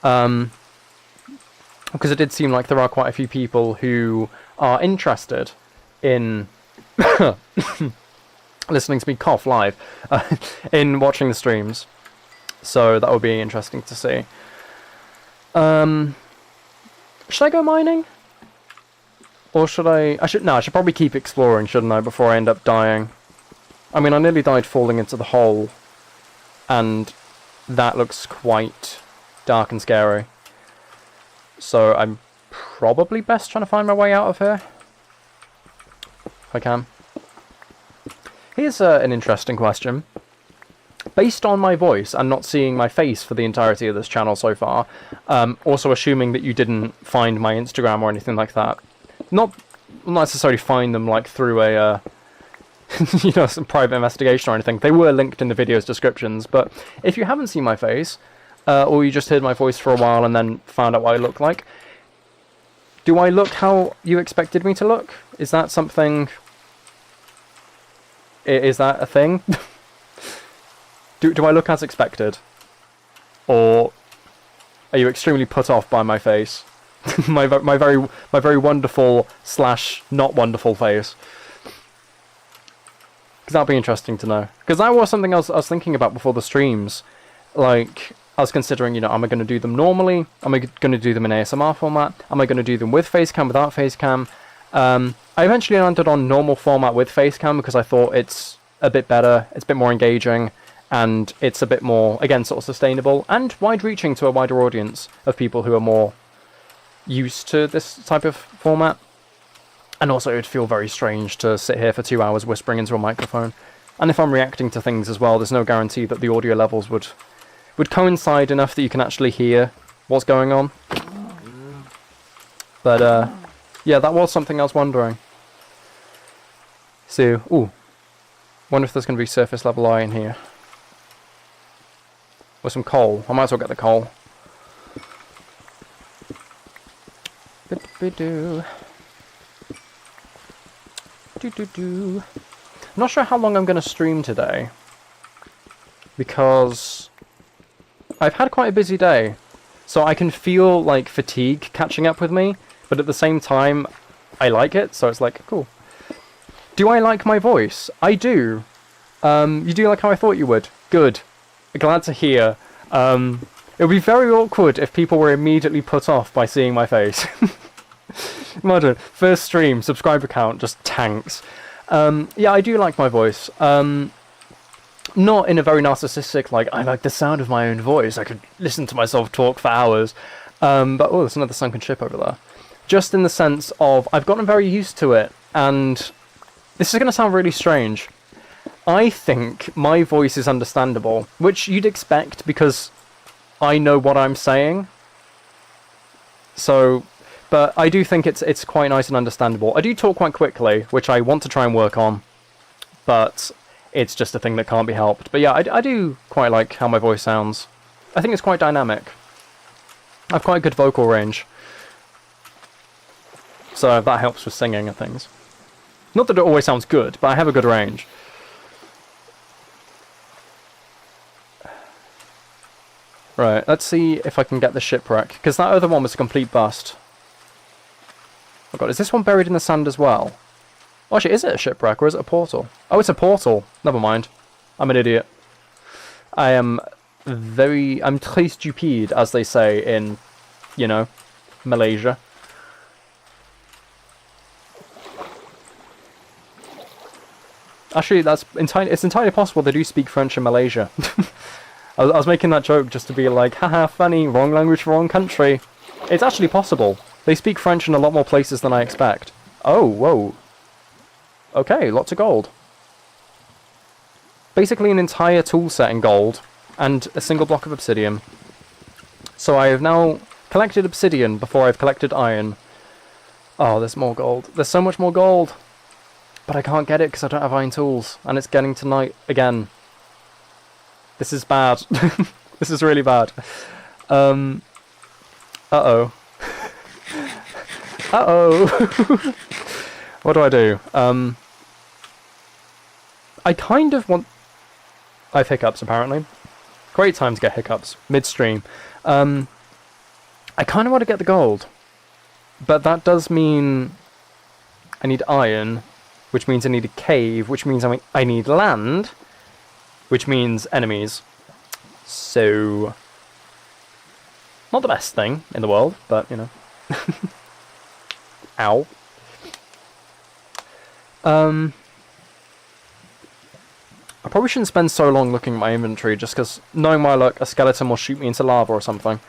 Because it did seem like there are quite a few people who are interested in listening to me cough live, in watching the streams. So that would be interesting to see. Should I go mining? Or should I should probably keep exploring, shouldn't I, before I end up dying. I mean, I nearly died falling into the hole, and that looks quite dark and scary. So I'm probably best trying to find my way out of here, if I can. Here's an interesting question. Based on my voice and not seeing my face for the entirety of this channel so far, also assuming that you didn't find my Instagram or anything like that, not necessarily find them like through a you know, some private investigation or anything. They were linked in the video's descriptions, but if you haven't seen my face, or you just heard my voice for a while and then found out what I look like, do I look how you expected me to look? Is that something... Is that a thing? Do I look as expected? Or are you extremely put off by my face? my very wonderful / not wonderful face? Because that'd be interesting to know. Because that was something else I was thinking about before the streams. Like, I was considering, you know, am I going to do them normally? Am I going to do them in ASMR format? Am I going to do them with facecam, without facecam? I eventually landed on normal format with Facecam because I thought it's a bit better, it's a bit more engaging, and it's a bit more, again, sort of sustainable and wide-reaching to a wider audience of people who are more used to this type of format. And also, it would feel very strange to sit here for 2 hours whispering into a microphone. And if I'm reacting to things as well, there's no guarantee that the audio levels would coincide enough that you can actually hear what's going on. But, yeah, that was something I was wondering. So, ooh. Wonder if there's going to be surface level iron here. Or some coal. I might as well get the coal. I'm not sure how long I'm going to stream today. Because I've had quite a busy day. So I can feel, like, fatigue catching up with me. But at the same time, I like it. So it's like, cool. Do I like my voice? I do. You do like how I thought you would. Good. Glad to hear. It would be very awkward if people were immediately put off by seeing my face. Imagine, first stream, subscriber count just tanks. Yeah, I do like my voice. Not in a very narcissistic, like, I like the sound of my own voice. I could listen to myself talk for hours. But, oh, there's another sunken ship over there. Just in the sense of, I've gotten very used to it, and this is going to sound really strange. I think my voice is understandable, which you'd expect because I know what I'm saying. So, but I do think it's quite nice and understandable. I do talk quite quickly, which I want to try and work on, but it's just a thing that can't be helped. But yeah, I do quite like how my voice sounds. I think it's quite dynamic. I have quite good vocal range. So that helps with singing and things. Not that it always sounds good, but I have a good range. Right, let's see if I can get the shipwreck, because that other one was a complete bust. Oh god, is this one buried in the sand as well? Oh, actually, is it a shipwreck, or is it a portal? Oh, it's a portal. Never mind. I'm an idiot. I'm très stupide, as they say in, you know, Malaysia. Actually, it's entirely possible they do speak French in Malaysia. I was making that joke just to be like, haha, funny, wrong language for wrong country. It's actually possible. They speak French in a lot more places than I expect. Oh, whoa. Okay, lots of gold. Basically an entire tool set in gold, and a single block of obsidian. So I have now collected obsidian before I've collected iron. Oh, there's more gold. There's so much more gold. But I can't get it because I don't have iron tools, and it's getting to night again. This is bad. This is really bad. Uh-oh. Uh-oh. What do I do? I kind of want... I have hiccups, apparently. Great time to get hiccups. Midstream. I kind of want to get the gold. But that does mean... I need iron, which means I need a cave, which means I need land, which means enemies. So... not the best thing in the world, but, you know. Ow. I probably shouldn't spend so long looking at my inventory, just because, knowing my luck, a skeleton will shoot me into lava or something.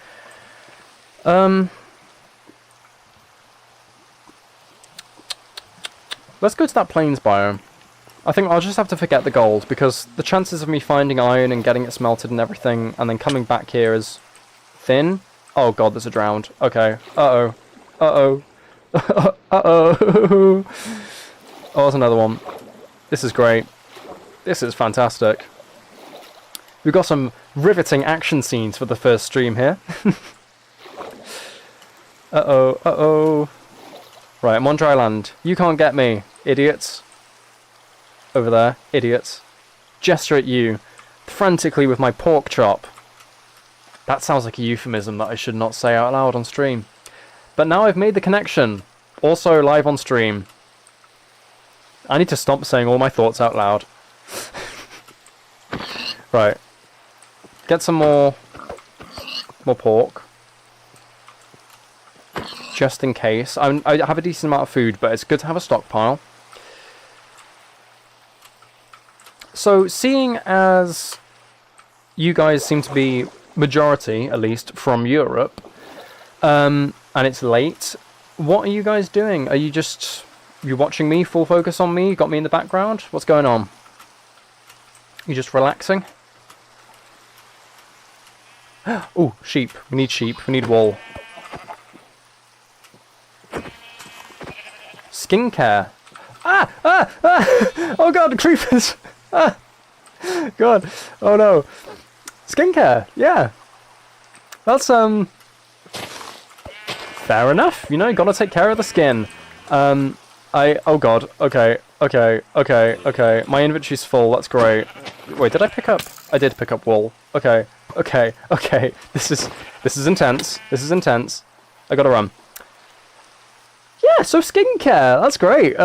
Let's go to that plains biome. I think I'll just have to forget the gold, because the chances of me finding iron and getting it smelted and everything, and then coming back here is thin. Oh god, there's a drowned. Okay. Uh-oh. Uh-oh. Uh-oh. Oh, there's another one. This is great. This is fantastic. We've got some riveting action scenes for the first stream here. Uh-oh. Uh-oh. Right, I'm on dry land. You can't get me, idiots. Over there, idiots. Gesture at you, frantically with my pork chop. That sounds like a euphemism that I should not say out loud on stream. But now I've made the connection. Also live on stream. I need to stop saying all my thoughts out loud. Right. Get some more pork. just in case. I have a decent amount of food, but it's good to have a stockpile. So, seeing as you guys seem to be majority, at least, from Europe, and it's late, what are you guys doing? Are you just... you watching me, full focus on me? You got me in the background? What's going on? You just relaxing? Oh, sheep. We need sheep. We need wool. Skincare. Ah! Ah! Ah! Oh god, the creepers! Ah! God. Oh no. Skincare. Yeah. That's, fair enough. You know, you gotta take care of the skin. Oh god. Okay. Okay. My inventory's full. That's great. Wait, did I pick up? I did pick up wool. Okay. This is intense. This is intense. I gotta run. Yeah, so skincare. That's great.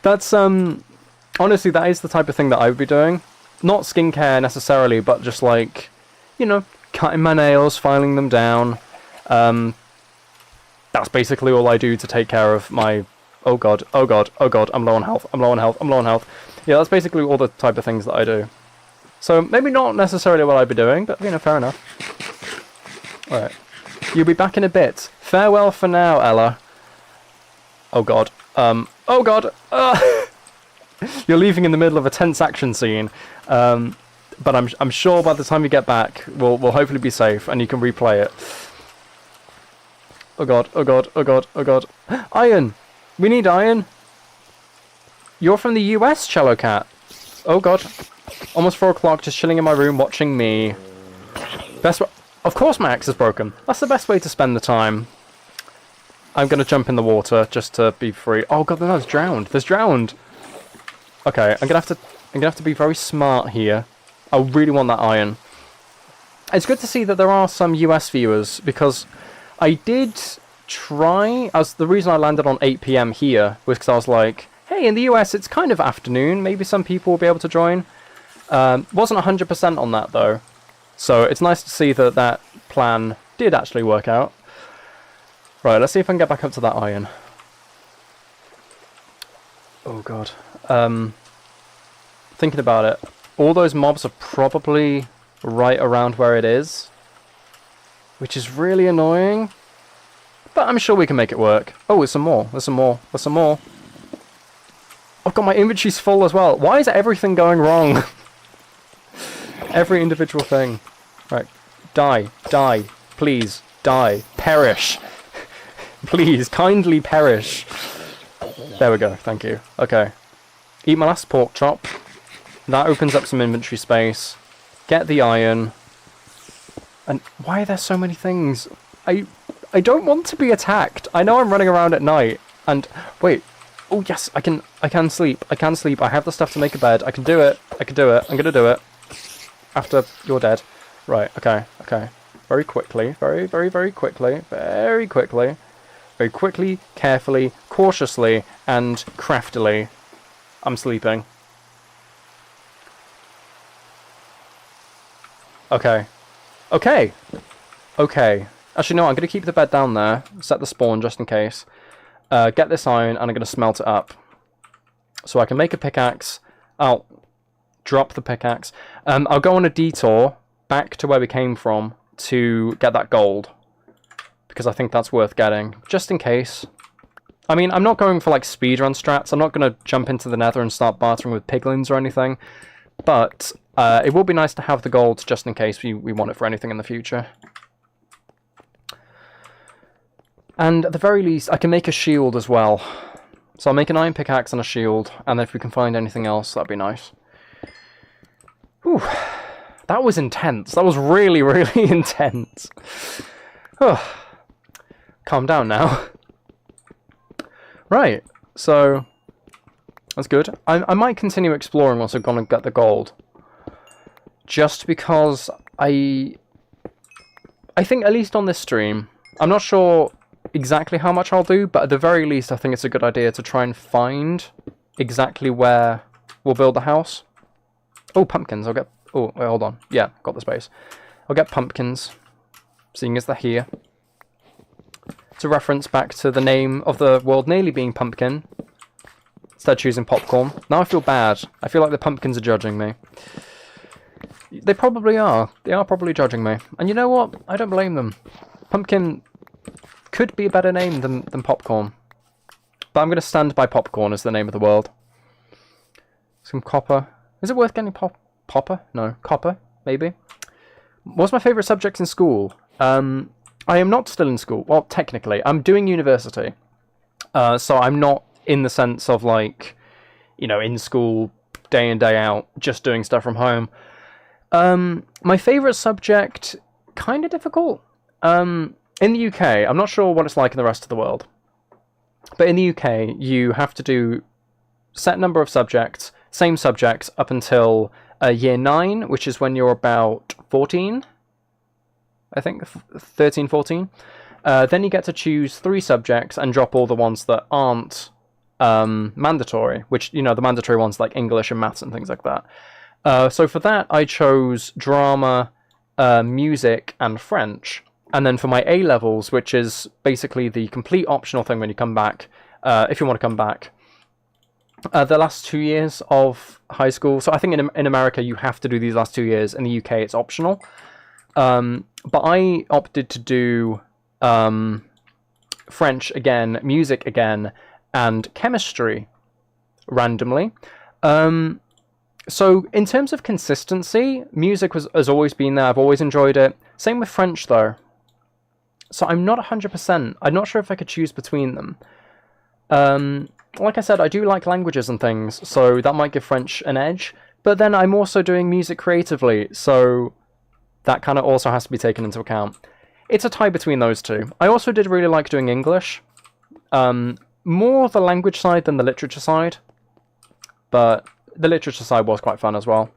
That's, honestly, that is the type of thing that I would be doing. Not skincare necessarily, but just like, you know, cutting my nails, filing them down. That's basically all I do to take care of my... Oh god, I'm low on health. Yeah, that's basically all the type of things that I do. So, maybe not necessarily what I'd be doing, but, you know, fair enough. Alright. You'll be back in a bit. Farewell for now, Ella. Oh god. Oh god! You're leaving in the middle of a tense action scene. But I'm sure by the time you get back, we'll hopefully be safe, and you can replay it. Oh god. Iron! We need iron! You're from the US, Cello Cat. Oh god. Almost 4 o'clock, just chilling in my room, watching me. Of course my axe is broken. That's the best way to spend the time. I'm gonna jump in the water, just to be free. Oh god, there's drowned. There's drowned! Okay, I'm gonna have to be very smart here. I really want that iron. It's good to see that there are some US viewers, because I did try... the reason I landed on 8 PM here was because I was like, hey, in the US it's kind of afternoon, maybe some people will be able to join. Wasn't 100% on that though. So it's nice to see that that plan did actually work out. Right, let's see if I can get back up to that iron. Oh god. Thinking about it, all those mobs are probably right around where it is, which is really annoying, but I'm sure we can make it work. Oh, there's some more. There's some more. Oh god, my inventory's full as well. Why is everything going wrong? Every individual thing. Right, die, please, die, perish. Please, kindly perish. There we go, thank you. Okay. Eat my last pork chop. That opens up some inventory space. Get the iron. And why are there so many things? I don't want to be attacked. I know I'm running around at night. And wait. Oh yes, I can sleep. I can sleep. I have the stuff to make a bed. I can do it. I'm gonna do it. After you're dead. Right, okay. Very quickly. Very quickly. Very quickly, carefully, cautiously, and craftily. I'm sleeping. Okay. Actually, no, I'm going to keep the bed down there. Set the spawn just in case. Get this iron, and I'm going to smelt it up. So I can make a pickaxe. I'll drop the pickaxe. I'll go on a detour back to where we came from to get that gold. Because I think that's worth getting, just in case. I mean, I'm not going for like speedrun strats. I'm not going to jump into the nether and start bartering with piglins or anything. But it will be nice to have the gold just in case we want it for anything in the future. And at the very least, I can make a shield as well. So I'll make an iron pickaxe and a shield. And then if we can find anything else, that'd be nice. Whew. That was intense. That was really intense. Calm down now. Right, so that's good. I might continue exploring once I've gone and get the gold. Just because I think, at least on this stream, I'm not sure exactly how much I'll do, but at the very least I think it's a good idea to try and find exactly where we'll build the house. Oh, pumpkins. I'll get... Oh, wait, hold on. Yeah, got the space. I'll get pumpkins, seeing as they're here. to reference back to the name of the world nearly being pumpkin, instead of choosing popcorn. Now I feel bad. I feel like the pumpkins are judging me. They probably are. They are probably judging me. And you know what? I don't blame them. Pumpkin could be a better name than popcorn. But I'm going to stand by popcorn as the name of the world. Some copper. Is it worth getting popper? No. Copper, maybe. What's my favourite subject in school? I am not still in school. Well, technically. I'm doing university. So I'm not in the sense of, like, you know, in school, day in, day out, just doing stuff from home. My favourite subject, kind of difficult. In the UK, I'm not sure what it's like in the rest of the world. But in the UK, you have to do set number of subjects, same subjects, up until year 9, which is when you're about 14. I think 13, 14. Then you get to choose 3 subjects and drop all the ones that aren't mandatory, which, you know, the mandatory ones like English and maths and things like that. So for that, I chose drama, music, and French. And then for my A-levels, which is basically the complete optional thing when you come back, if you want to come back, the last 2 years of high school. So I think in America, you have to do these last 2 years. In the UK, it's optional. But I opted to do French again, music again, and chemistry randomly. So in terms of consistency, music has always been there. I've always enjoyed it. Same with French, though. So I'm not 100%. I'm not sure if I could choose between them. Like I said, I do like languages and things, so that might give French an edge. But then I'm also doing music creatively, so that kind of also has to be taken into account. It's a tie between those two. I also did really like doing English. More the language side than the literature side. But the literature side was quite fun as well.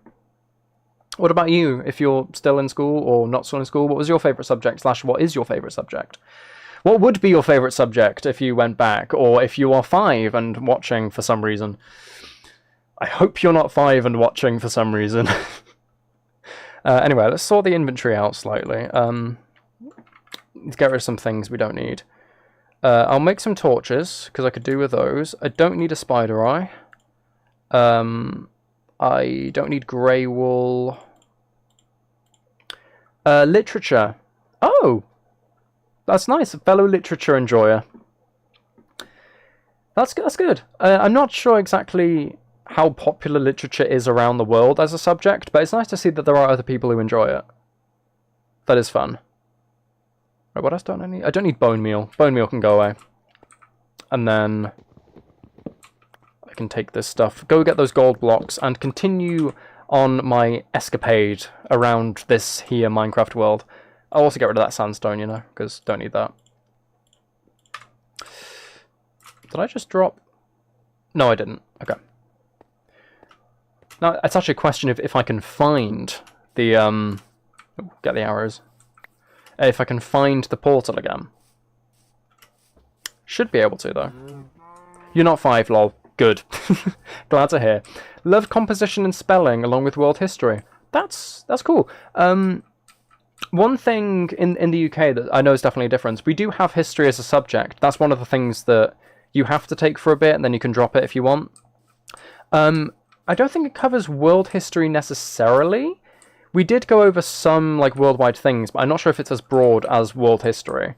What about you? If you're still in school or not still in school, what was your favourite subject / what is your favourite subject? What would be your favourite subject if you went back, or if you are 5 and watching for some reason? I hope you're not 5 and watching for some reason. Anyway, let's sort the inventory out slightly. Let's get rid of some things we don't need. I'll make some torches, because I could do with those. I don't need a spider eye. I don't need grey wool. Literature. Oh! That's nice. A fellow literature enjoyer. That's good. I'm not sure exactly how popular literature is around the world as a subject, but it's nice to see that there are other people who enjoy it. That is fun. Right, what else don't I need? I don't need bone meal. Bone meal can go away. And then I can take this stuff, go get those gold blocks, and continue on my escapade around this here Minecraft world. I'll also get rid of that sandstone, you know, because don't need that. Did I just drop? No, I didn't. Okay. Now, it's actually a question of if I can find the, get the arrows. If I can find the portal again. Should be able to, though. You're not 5, lol. Good. Glad to hear. Love composition and spelling, along with world history. That's cool. One thing in the UK that I know is definitely a difference, we do have history as a subject. That's one of the things that you have to take for a bit, and then you can drop it if you want. I don't think it covers world history necessarily. We did go over some like worldwide things, but I'm not sure if it's as broad as world history.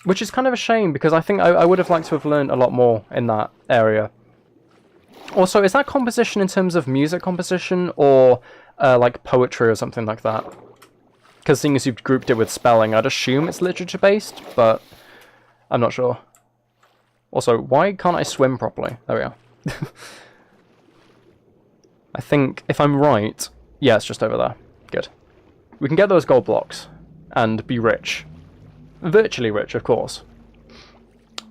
Which is kind of a shame, because I think I would have liked to have learned a lot more in that area. Also, is that composition in terms of music composition, or like poetry or something like that? Because seeing as you've grouped it with spelling, I'd assume it's literature-based, but I'm not sure. Also, why can't I swim properly? There we are. I think, if I'm right, yeah, it's just over there. Good. We can get those gold blocks and be rich. Virtually rich, of course.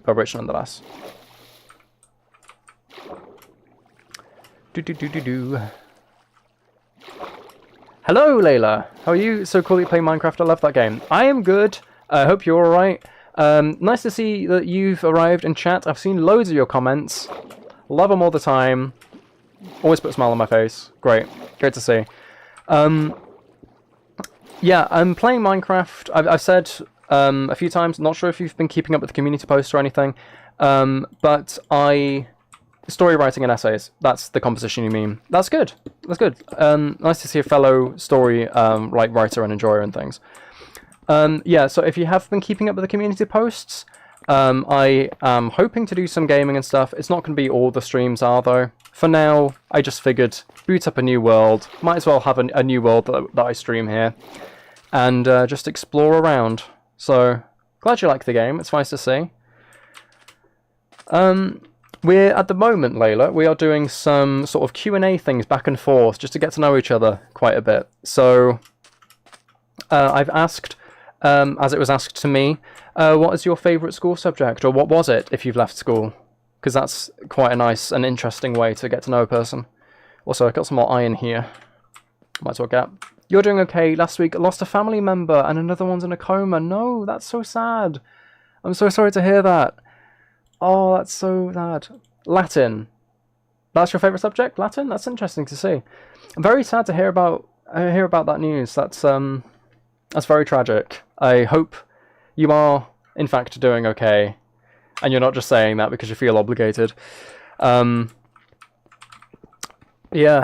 But rich nonetheless. Do. Hello, Layla. How are you? So cool that you play Minecraft. I love that game. I am good. I hope you're alright. Nice to see that you've arrived in chat. I've seen loads of your comments. Love them all the time. Always put a smile on my face. Great. Great to see. Yeah, I'm playing Minecraft. I've said a few times. Not sure if you've been keeping up with the community posts or anything, but story writing and essays, that's the composition you mean. That's good. That's good. Nice to see a fellow story writer and enjoyer and things. Yeah, so if you have been keeping up with the community posts, I am hoping to do some gaming and stuff. It's not going to be all the streams are, though. For now, I just figured, boot up a new world. Might as well have a new world that I stream here. And just explore around. So, glad you like the game. It's nice to see. We're, at the moment, Layla, we are doing some sort of Q&A things back and forth, just to get to know each other quite a bit. So, I've asked, as it was asked to me, what is your favourite school subject, or what was it if you've left school? Because that's quite a nice and interesting way to get to know a person. Also, I've got some more iron here. Might as well get. You're doing okay. Last week, lost a family member, and another one's in a coma. No, that's so sad. I'm so sorry to hear that. Oh, that's so sad. Latin. That's your favourite subject? Latin? That's interesting to see. I'm very sad to hear about that news. That's very tragic. I hope you are, in fact, doing okay, and you're not just saying that because you feel obligated. Yeah,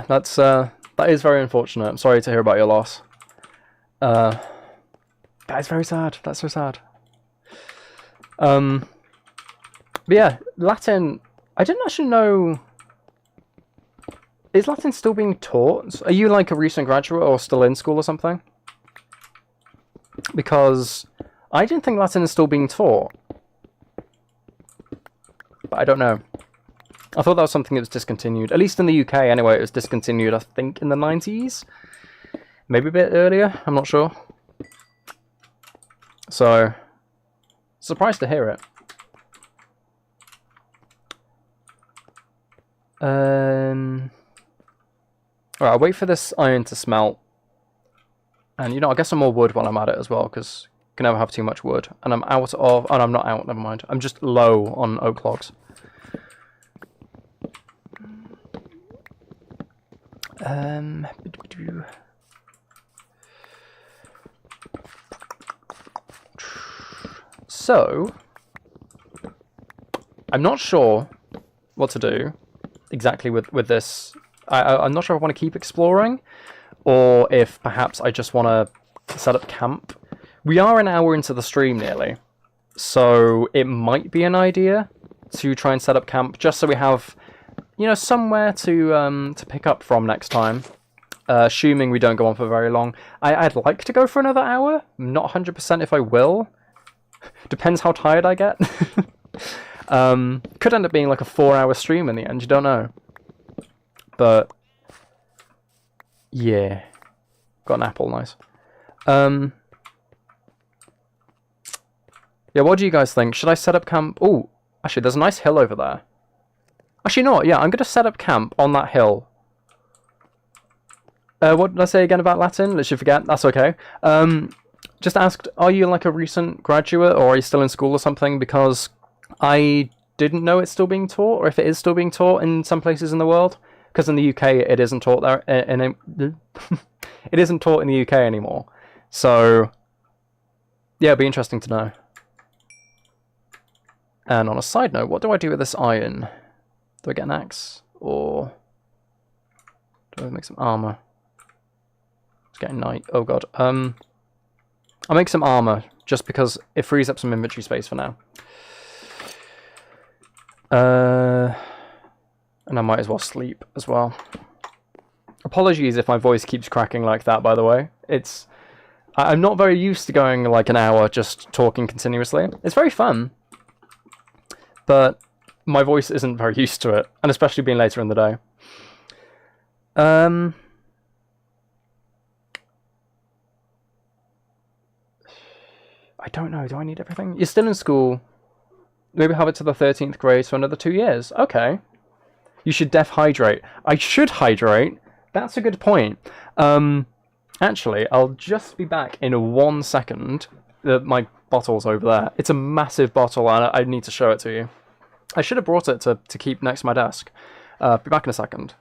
that is very unfortunate. I'm sorry to hear about your loss. That is very sad. That's so sad. But yeah, Latin, I didn't actually know... Is Latin still being taught? Are you like a recent graduate or still in school or something? Because I didn't think Latin is still being taught. But I don't know. I thought that was something that was discontinued. At least in the UK anyway, it was discontinued, I think, in the 90s? Maybe a bit earlier, I'm not sure. So, surprised to hear it. Alright, I'll wait for this iron to smelt. And, you know, I'll get some more wood while I'm at it as well, because you can never have too much wood. And I'm out of... Oh, no, I'm not out, never mind. I'm just low on oak logs. So, I'm not sure what to do exactly with this. I'm not sure if I want to keep exploring, or if perhaps I just want to set up camp. We are an hour into the stream nearly, so it might be an idea to try and set up camp just so we have, you know, somewhere to pick up from next time. Assuming we don't go on for very long. I'd like to go for another hour. I'm not 100% if I will. Depends how tired I get. Could end up being like a 4-hour stream in the end, you don't know. But yeah. Got an apple, nice. Yeah, what do you guys think? Should I set up camp? Oh, actually there's a nice hill over there. Actually not, yeah, I'm gonna set up camp on that hill. What did I say again about Latin? Let's you forget, that's okay. Just asked, are you like a recent graduate, or are you still in school or something? Because I didn't know it's still being taught, or if it is still being taught in some places in the world. Because in the UK it isn't taught there, it isn't taught in the UK anymore. So, yeah, it'd be interesting to know. And on a side note, what do I do with this iron? Do I get an axe? Or do I make some armor? It's getting night. Oh god. I'll make some armor, just because it frees up some inventory space for now. And I might as well sleep as well. Apologies if my voice keeps cracking like that, by the way. I'm not very used to going like an hour just talking continuously. It's very fun, but my voice isn't very used to it, and especially being later in the day. I don't know, do I need everything? You're still in school. Maybe have it to the 13th grade, so another 2 years. Okay. You should hydrate. I should hydrate. That's a good point. Actually, I'll just be back in 1 second. My bottle's over there. It's a massive bottle, and I need to show it to you. I should have brought it to keep next to my desk. Be back in a second.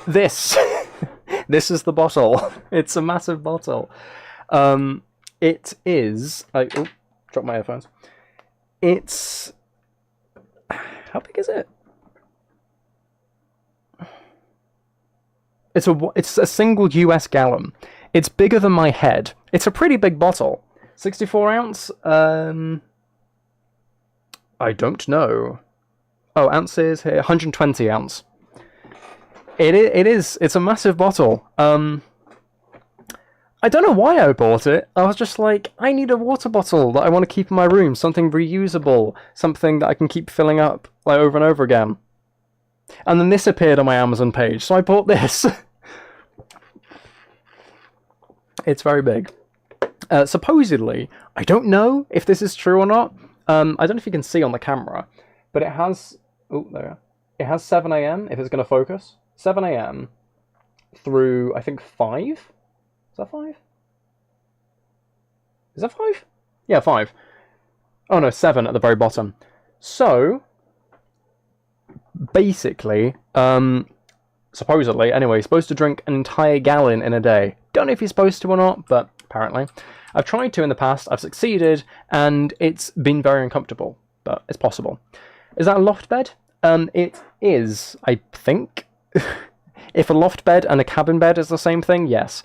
this. This is the bottle. It's a massive bottle. It is... oh, dropped my earphones. It's... How big is it? It's a single US gallon. It's bigger than my head. It's a pretty big bottle. 64 ounce? I don't know. Oh, ounces here. 120 ounce. It's a massive bottle. I don't know why I bought it. I was just like, I need a water bottle that I want to keep in my room. Something reusable. Something that I can keep filling up like over and over again. And then this appeared on my Amazon page, so I bought this. It's very big. Supposedly, I don't know if this is true or not. I don't know if you can see on the camera, but it has... Oh, there. It has 7 a.m. if it's going to focus. 7 a.m. through, I think, 5? Is that 5? Is that 5? Yeah, 5. Oh no, 7 at the very bottom. So, basically, supposedly, anyway, supposed to drink an entire gallon in a day. Don't know if you're supposed to or not, but apparently. I've tried to in the past, I've succeeded, and it's been very uncomfortable, but it's possible. Is that a loft bed? It is, I think. If a loft bed and a cabin bed is the same thing, yes.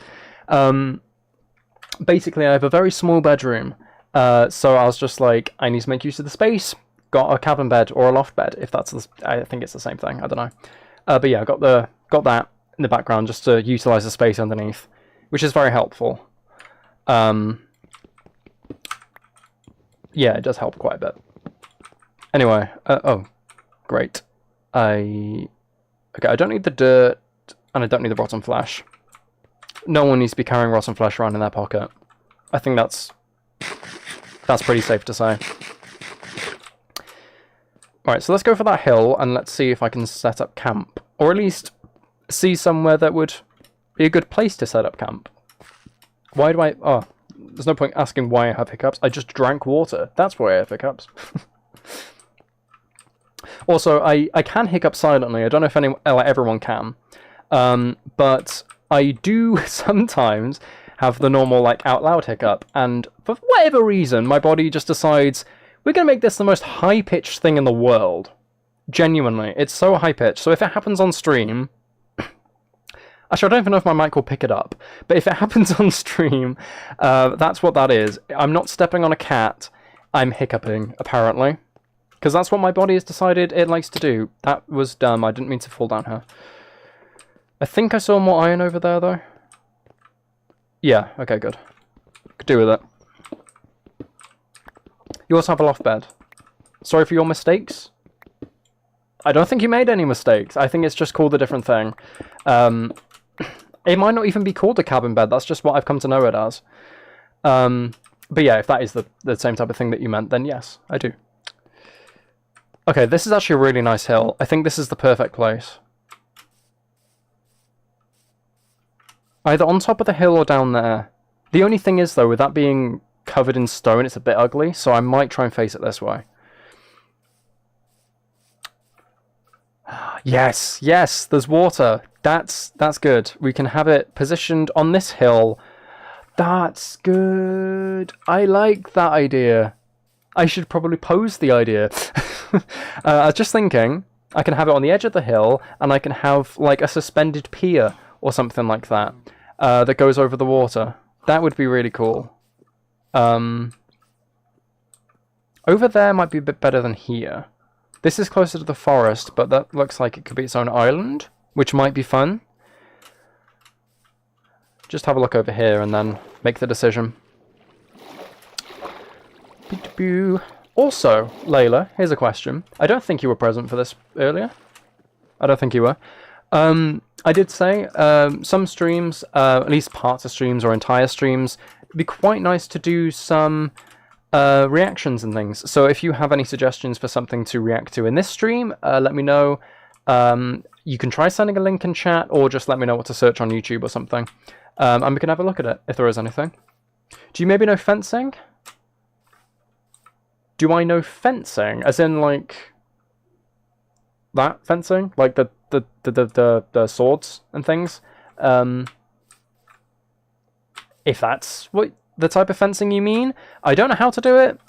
Basically, I have a very small bedroom, so I was just like, I need to make use of the space. Got a cabin bed or a loft bed, if that's I think it's the same thing. I don't know. But yeah, got that in the background just to utilize the space underneath, which is very helpful. Yeah, it does help quite a bit. Anyway, oh, great. Okay, I don't need the dirt, and I don't need the rotten flesh. No one needs to be carrying rotten flesh around in their pocket. I think that's pretty safe to say. Alright, so let's go for that hill, and let's see if I can set up camp. Or at least see somewhere that would be a good place to set up camp. Why do I... Oh, there's no point asking why I have hiccups. I just drank water. That's why I have hiccups. Also, I can hiccup silently. I don't know if everyone can. But I do sometimes have the normal, like, out loud hiccup. And for whatever reason, my body just decides, we're going to make this the most high-pitched thing in the world. Genuinely. It's so high-pitched. So if it happens on stream... Actually, I don't even know if my mic will pick it up. But if it happens on stream, that's what that is. I'm not stepping on a cat. I'm hiccuping, apparently. Because that's what my body has decided it likes to do. That was dumb. I didn't mean to fall down here. I think I saw more iron over there, though. Yeah, okay, good. Could do with it. You also have a loft bed. Sorry for your mistakes. I don't think you made any mistakes. I think it's just called a different thing. It might not even be called a cabin bed. That's just what I've come to know it as. But yeah, if that is the same type of thing that you meant, then yes, I do. Okay, this is actually a really nice hill. I think this is the perfect place. Either on top of the hill or down there. The only thing is, though, with that being covered in stone, it's a bit ugly, so I might try and face it this way. Yes, yes, there's water. That's good. We can have it positioned on this hill. That's good. I like that idea. I should probably pose the idea. I was just thinking, I can have it on the edge of the hill, and I can have like a suspended pier or something like that that goes over the water. That would be really cool. Over there might be a bit better than here. This is closer to the forest, but that looks like it could be its own island, which might be fun. Just have a look over here and then make the decision. Also, Layla, here's a question. I don't think you were present for this earlier. I don't think you were. I did say some streams, at least parts of streams or entire streams, it'd be quite nice to do some reactions and things. So if you have any suggestions for something to react to in this stream, let me know. You can try sending a link in chat, or just let me know what to search on YouTube or something. And we can have a look at it, if there is anything. Do you maybe know fencing? Do I know fencing? As in, like, that fencing? Like the the swords and things. If that's what the type of fencing you mean. I don't know how to do it.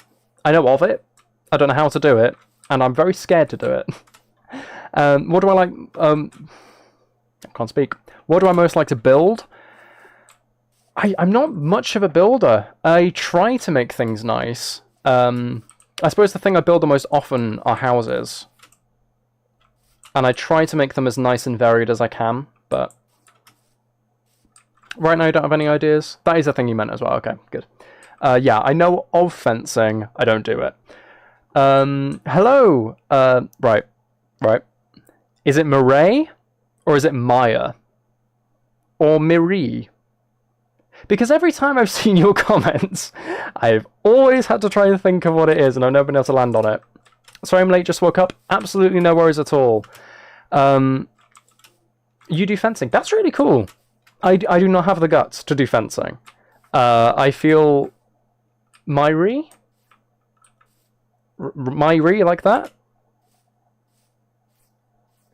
I know of it. I don't know how to do it, and I'm very scared to do it. What do I like? I can't speak. What do I most like to build? I'm not much of a builder. I try to make things nice. I suppose the thing I build the most often are houses. And I try to make them as nice and varied as I can, but... Right now you don't have any ideas? That is a thing you meant as well. Okay, good. Yeah, I know of fencing. I don't do it. Hello! Right. Is it Mireille? Or is it Maya? Or Mireille? Because every time I've seen your comments, I've always had to try and think of what it is, and I've never been able to land on it. Sorry I'm late, just woke up. Absolutely no worries at all. You do fencing. That's really cool. I do not have the guts to do fencing. I feel... Myri, like that?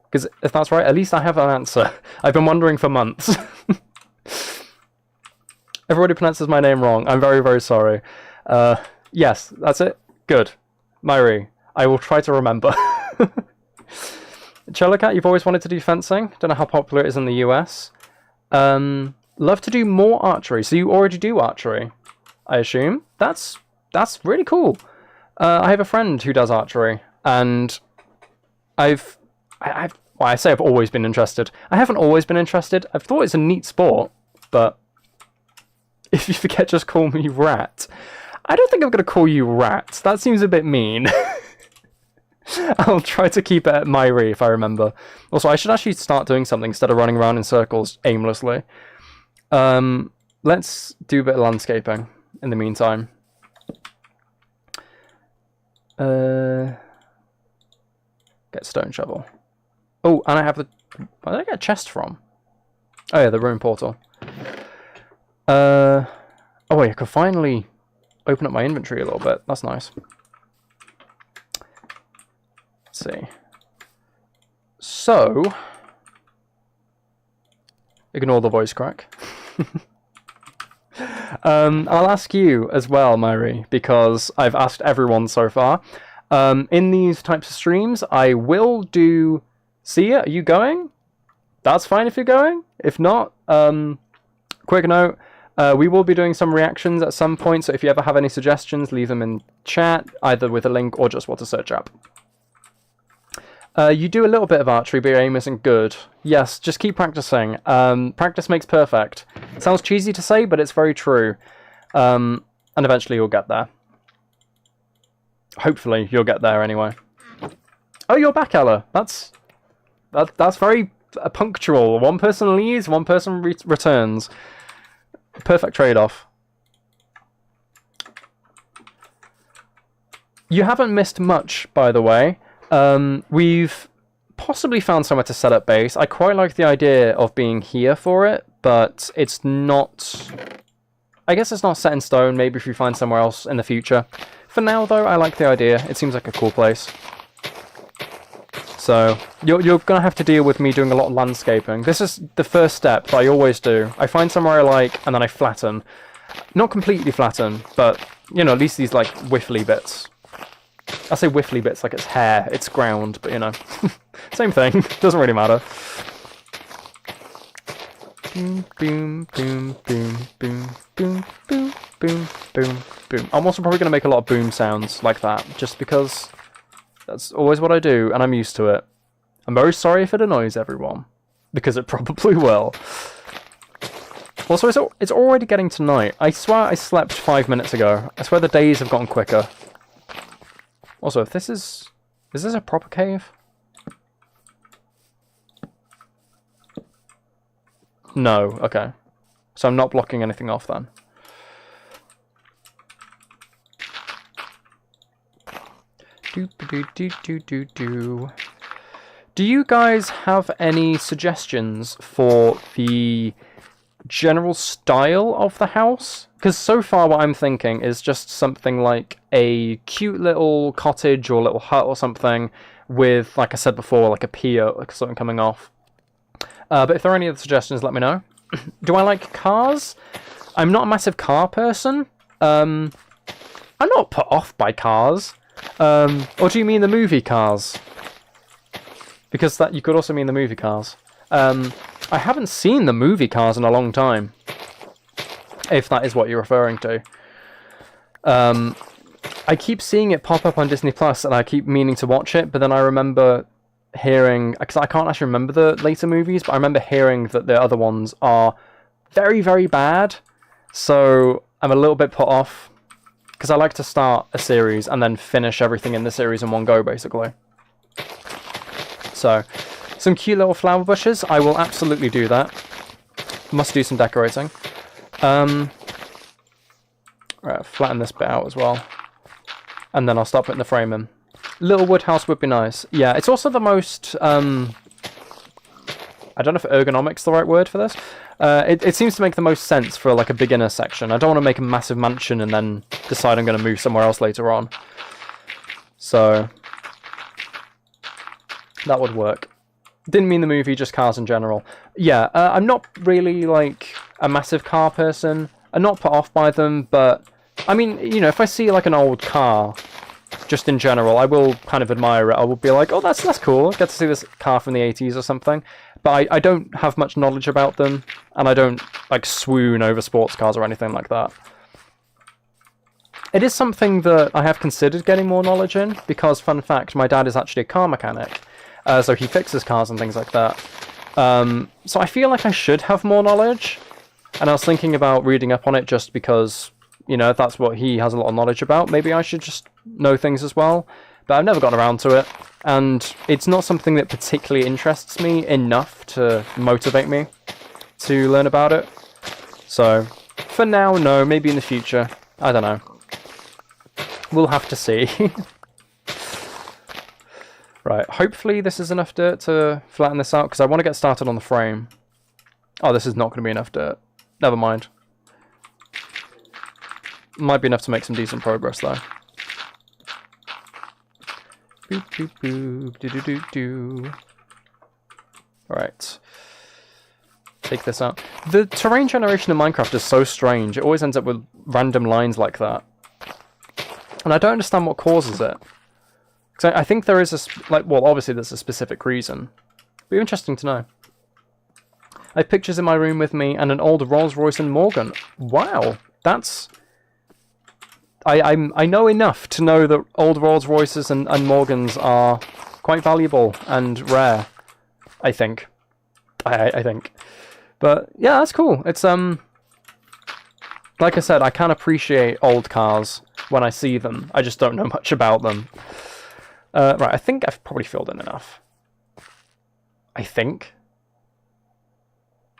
Because if that's right, at least I have an answer. I've been wondering for months. Everybody pronounces my name wrong. I'm very, very sorry. Yes, that's it. Good. Myri. I will try to remember. Chellacat, you've always wanted to do fencing. Don't know how popular it is in the US. Love to do more archery. So you already do archery, I assume. That's really cool. I have a friend who does archery, and well, I say I've always been interested. I haven't always been interested. I've thought it's a neat sport, but if you forget, just call me Rat. I don't think I'm going to call you Rat. That seems a bit mean. I'll try to keep it at Myri if I remember. Also, I should actually start doing something instead of running around in circles aimlessly. Let's do a bit of landscaping in the meantime. Get stone shovel. Oh, and I have the... Where did I get a chest from? Oh yeah, the rune portal. Oh wait, I could finally open up my inventory a little bit. That's nice. Let's see. So... Ignore the voice crack. I'll ask you as well, Myri, because I've asked everyone so far. In these types of streams, I will do... Sia, are you going? That's fine if you're going. If not, quick note, we will be doing some reactions at some point, so if you ever have any suggestions, leave them in chat, either with a link or just what to search up. You do a little bit of archery, but your aim isn't good. Yes, just keep practicing. Practice makes perfect. It sounds cheesy to say, but it's very true. And eventually you'll get there. Hopefully you'll get there anyway. Oh, you're back, Ella. That's very punctual. One person leaves, one person returns. Perfect trade-off. You haven't missed much, by the way. We've possibly found somewhere to set up base. I quite like the idea of being here for it, but it's not... I guess it's not set in stone. Maybe if we find somewhere else in the future. For now, though, I like the idea. It seems like a cool place. So, you're going to have to deal with me doing a lot of landscaping. This is the first step that I always do. I find somewhere I like, and then I flatten. Not completely flatten, but, you know, at least these, like, whiffly bits. I say whiffly bits like it's hair, it's ground, but, you know. Same thing. Doesn't really matter. Boom, boom, boom, boom, boom, boom, boom, boom, boom, boom. I'm also probably going to make a lot of boom sounds like that, just because... That's always what I do, and I'm used to it. I'm very sorry if it annoys everyone, because it probably will. Also, it's already getting to night. I swear I slept 5 minutes ago. I swear the days have gotten quicker. Also, if this is... Is this a proper cave? No, okay. So I'm not blocking anything off then. Do you guys have any suggestions for the general style of the house? Because so far what I'm thinking is just something like a cute little cottage or little hut or something with, like I said before, like a pier, like something coming off. But if there are any other suggestions, let me know. Do I like cars? I'm not a massive car person. I'm not put off by cars. Or do you mean the movie Cars? Because that you could also mean the movie Cars. I haven't seen the movie Cars in a long time, if that is what you're referring to. I keep seeing it pop up on Disney Plus, and I keep meaning to watch it, but then I remember hearing, because I can't actually remember the later movies, but I remember hearing that the other ones are very, very bad, so I'm a little bit put off, because I like to start a series and then finish everything in the series in one go, basically. So, some cute little flower bushes, I will absolutely do that. Must do some decorating. Right, flatten this bit out as well. And then I'll start putting the frame in. Little wood house would be nice. Yeah, it's also the most... I don't know if ergonomic's the right word for this. It seems to make the most sense for like a beginner section. I don't want to make a massive mansion and then decide I'm going to move somewhere else later on. So... that would work. Didn't mean the movie, just cars in general. Yeah, I'm not really like a massive car person. I'm not put off by them, but... I mean, you know, if I see like an old car, just in general, I will kind of admire it. I will be like, oh, that's cool. Get to see this car from the 80s or something. But I don't have much knowledge about them, and I don't like swoon over sports cars or anything like that. It is something that I have considered getting more knowledge in, because, fun fact, my dad is actually a car mechanic. So he fixes cars and things like that. So I feel like I should have more knowledge, and I was thinking about reading up on it just because... you know, if that's what he has a lot of knowledge about, maybe I should just know things as well. But I've never gotten around to it, and it's not something that particularly interests me enough to motivate me to learn about it. So, for now, no. Maybe in the future. I don't know. We'll have to see. Right, hopefully this is enough dirt to flatten this out, because I want to get started on the frame. Oh, this is not going to be enough dirt. Never mind. Might be enough to make some decent progress, though. Boop, boop, boop, do. Alright. Take this out. The terrain generation in Minecraft is so strange. It always ends up with random lines like that. And I don't understand what causes it. Because I think there is a... well, obviously there's a specific reason. It'd be interesting to know. I have pictures in my room with me and an old Rolls-Royce and Morgan. Wow. That's... I know enough to know that old Rolls Royces and Morgans are quite valuable and rare. I think. I think. But yeah, that's cool. It's like I said, I can appreciate old cars when I see them. I just don't know much about them. Right, I think I've probably filled in enough. I think.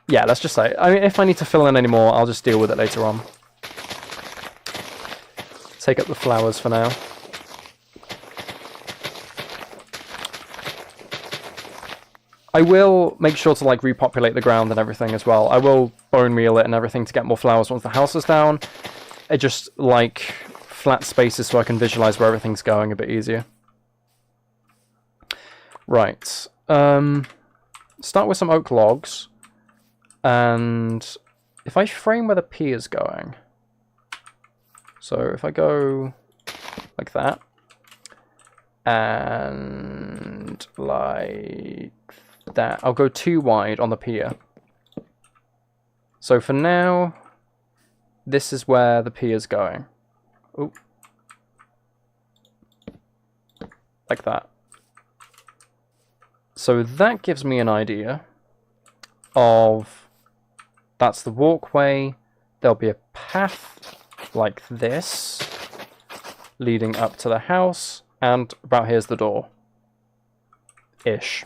Yeah, let's just say. I mean, if I need to fill in any more, I'll just deal with it later on. Take up the flowers for now. I will make sure to like repopulate the ground and everything as well. I will bone meal it and everything to get more flowers once the house is down. I just like flat spaces so I can visualize where everything's going a bit easier. Right. Start with some oak logs. And if I frame where the P is going... so if I go like that, and like that, I'll go too wide on the pier. So for now, this is where the pier is going. Ooh. Like that. So that gives me an idea of, that's the walkway, there'll be a path like this, leading up to the house, and about here's the door. Ish.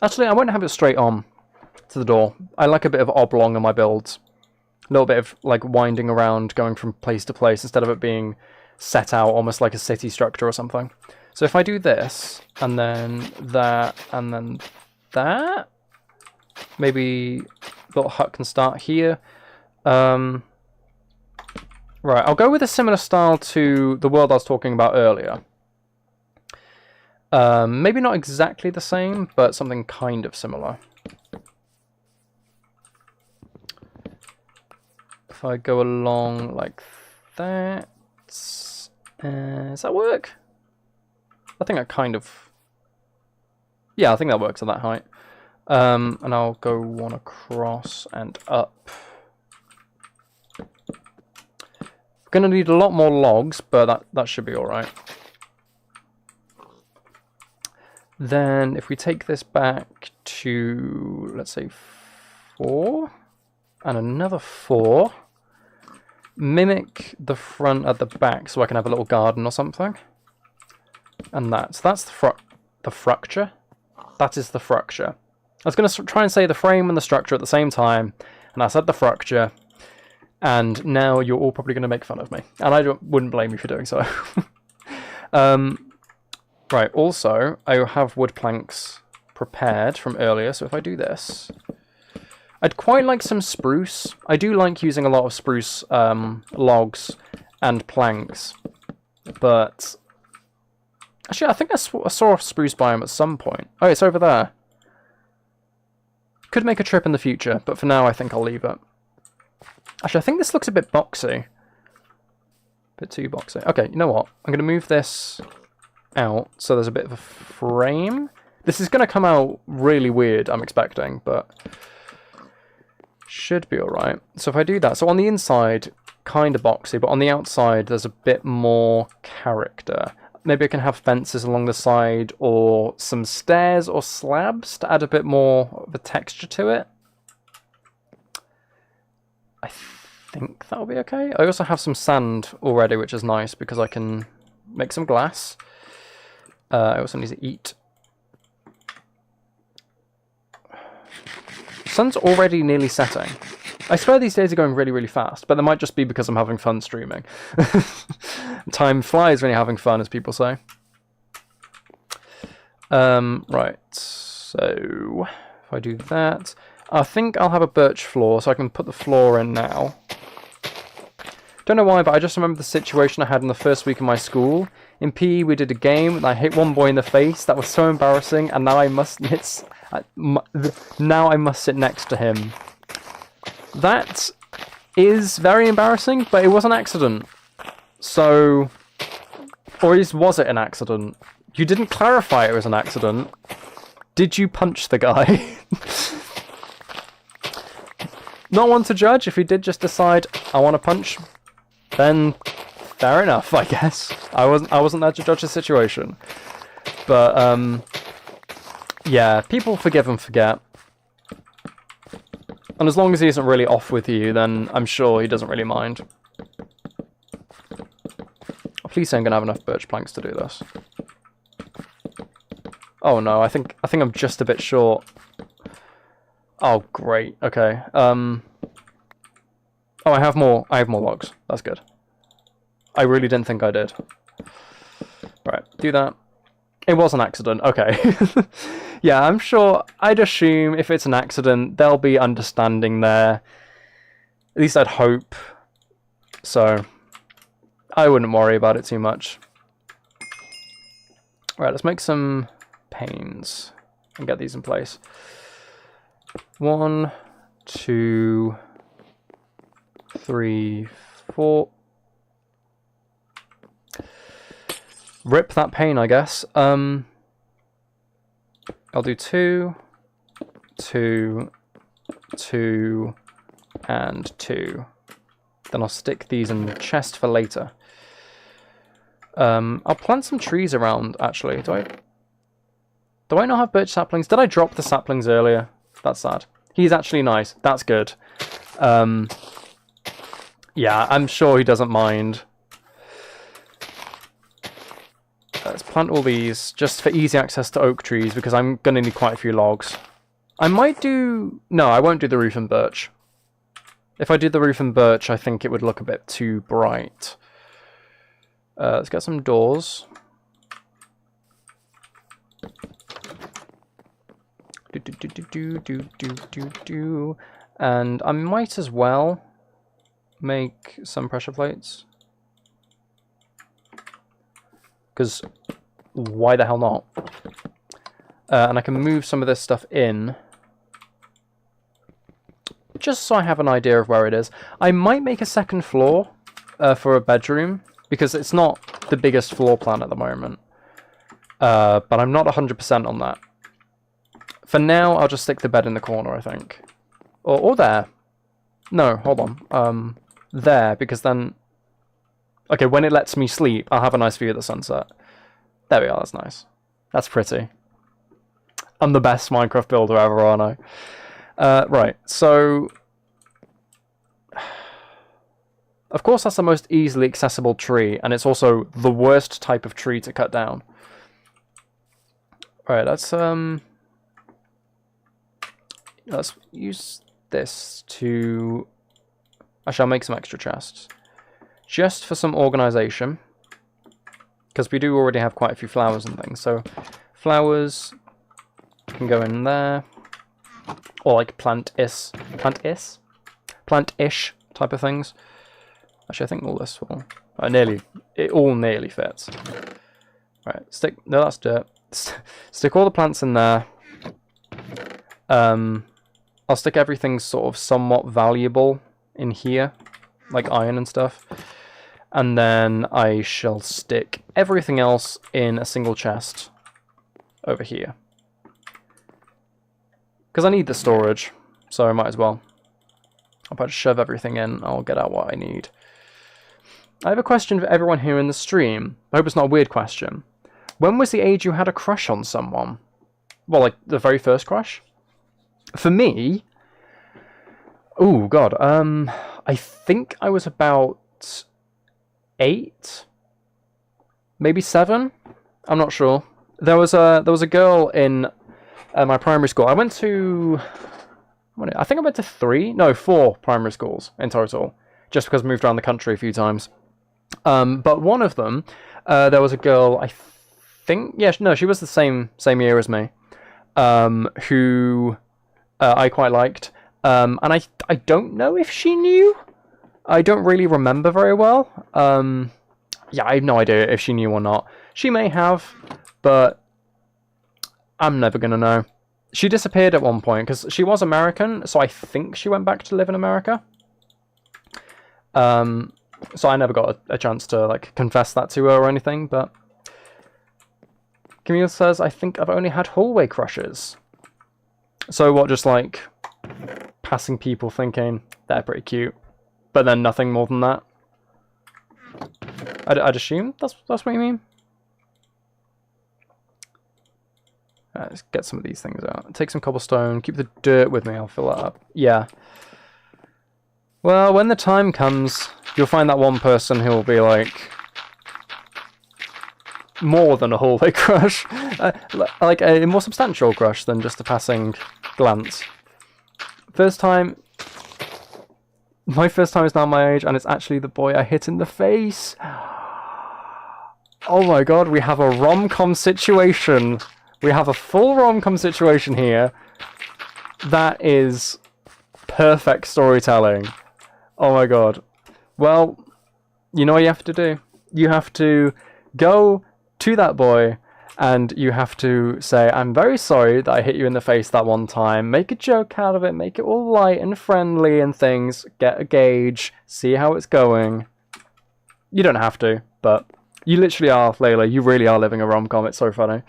Actually, I won't have it straight on to the door. I like a bit of oblong in my builds. A little bit of like winding around, going from place to place, instead of it being set out almost like a city structure or something. So if I do this, and then that, and then that, maybe the little hut can start here. Right, I'll go with a similar style to the world I was talking about earlier. Maybe not exactly the same, but something kind of similar. If I go along like that, does that work? I think I kind of... Yeah, I think that works at that height. And I'll go one across and up. We're going to need a lot more logs, but that should be alright. Then if we take this back to, let's say, 4, and another 4, mimic the front at the back so I can have a little garden or something. And that's the fructure. That is the fructure. I was going to try and say the frame and the structure at the same time, and I said the fructure, and now you're all probably going to make fun of me, and I wouldn't blame you for doing so. Right, also, I have wood planks prepared from earlier, so if I do this... I'd quite like some spruce. I do like using a lot of spruce logs and planks, but... Actually, I think I saw a spruce biome at some point. Oh, it's over there. Could make a trip in the future, but for now I think I'll leave it. Actually, I think this looks a bit boxy. Bit too boxy. Okay, you know what? I'm going to move this out so there's a bit of a frame. This is going to come out really weird, I'm expecting, but should be alright. So if I do that, so on the inside, kind of boxy, but on the outside there's a bit more character. Maybe I can have fences along the side or some stairs or slabs to add a bit more of a texture to it. I think that'll be okay. I also have some sand already, which is nice because I can make some glass. I also need to eat. Sun's already nearly setting. I swear these days are going really, really fast, but that might just be because I'm having fun streaming. Time flies when you're having fun, as people say. Right, so if I do that, I think I'll have a birch floor, so I can put the floor in now. Don't know why, but I just remember the situation I had in the first week of my school. In PE, we did a game, and I hit one boy in the face. That was so embarrassing, and now I must sit next to him. That is very embarrassing, but it was an accident. So, or was it an accident? You didn't clarify it was an accident. Did you punch the guy? Not one to judge. If he did just decide, I want to punch, then fair enough, I guess. I wasn't there to judge the situation. But, yeah, people forgive and forget. And as long as he isn't really off with you, then I'm sure he doesn't really mind. Please say I'm going to have enough birch planks to do this. Oh no, I think I'm just a bit short. Oh great, okay. Oh, I have more logs. That's good. I really didn't think I did. Right, do that. It was an accident, okay. Yeah, I'm sure, I'd assume if it's an accident, there'll be understanding there. At least I'd hope. So, I wouldn't worry about it too much. Right, let's make some panes and get these in place. 1, 2, 3, 4. Rip that pane, I guess. I'll do 2, 2, 2, and 2. Then I'll stick these in the chest for later. I'll plant some trees around, actually. Do I not have birch saplings? Did I drop the saplings earlier? That's sad. He's actually nice. That's good. Yeah, I'm sure he doesn't mind. Let's plant all these just for easy access to oak trees because I'm going to need quite a few logs. I might do... No, I won't do the roof and birch. If I did the roof and birch, I think it would look a bit too bright. Let's get some doors. And I might as well make some pressure plates. Because why the hell not? And I can move some of this stuff in, just so I have an idea of where it is. I might make a second floor for a bedroom, because it's not the biggest floor plan at the moment. But I'm not 100% on that. For now, I'll just stick the bed in the corner, I think. Or there. No, hold on. There, because then... Okay, when it lets me sleep, I'll have a nice view of the sunset. There we are, that's nice. That's pretty. I'm the best Minecraft builder ever, aren't I? Right, so... Of course, that's the most easily accessible tree, and it's also the worst type of tree to cut down. Right, let's use this to... Actually, I'll make some extra chests. Just for some organization. Because we do already have quite a few flowers and things. So, flowers can go in there. Or like plant-ish type of things. Actually, I think all this will... it all nearly fits. Right, no, that's dirt. Stick all the plants in there. I'll stick everything sort of somewhat valuable in here, like iron and stuff. And then I shall stick everything else in a single chest over here. Because I need the storage, so I might as well. I'll probably shove everything in, I'll get out what I need. I have a question for everyone here in the stream. I hope it's not a weird question. When was the age you had a crush on someone? Well, like, the very first crush? For me... Oh, God. I think I was about 8? Maybe 7? I'm not sure. There was a girl in my primary school. I went to... I think I went to 4 primary schools in total. Just because I moved around the country a few times. But one of them, there was a girl, I think... Yeah, no, she was the same year as me. Who I quite liked. And I don't know if she knew. I don't really remember very well. Yeah, I have no idea if she knew or not. She may have, but I'm never going to know. She disappeared at one point, because she was American, so I think she went back to live in America. So I never got a chance to, like, confess that to her or anything, but... Camille says, I think I've only had hallway crushes. So what, just like passing people thinking they're pretty cute, but then nothing more than that? I'd assume that's what you mean? Let's get some of these things out. Take some cobblestone, keep the dirt with me, I'll fill that up. Yeah. Well, when the time comes, you'll find that one person who will be like... more than a hallway crush. Like a more substantial crush than just a passing glance. My first time is now my age, and it's actually the boy I hit in the face. Oh my god, we have a rom-com situation. We have a full rom-com situation here. That is perfect storytelling. Oh my god. Well, you know what you have to do? You have to go to that boy, and you have to say, I'm very sorry that I hit you in the face that one time. Make a joke out of it, make it all light and friendly and things. Get a gauge, see how it's going. You don't have to, but you literally are, Layla. You really are living a rom-com. It's so funny.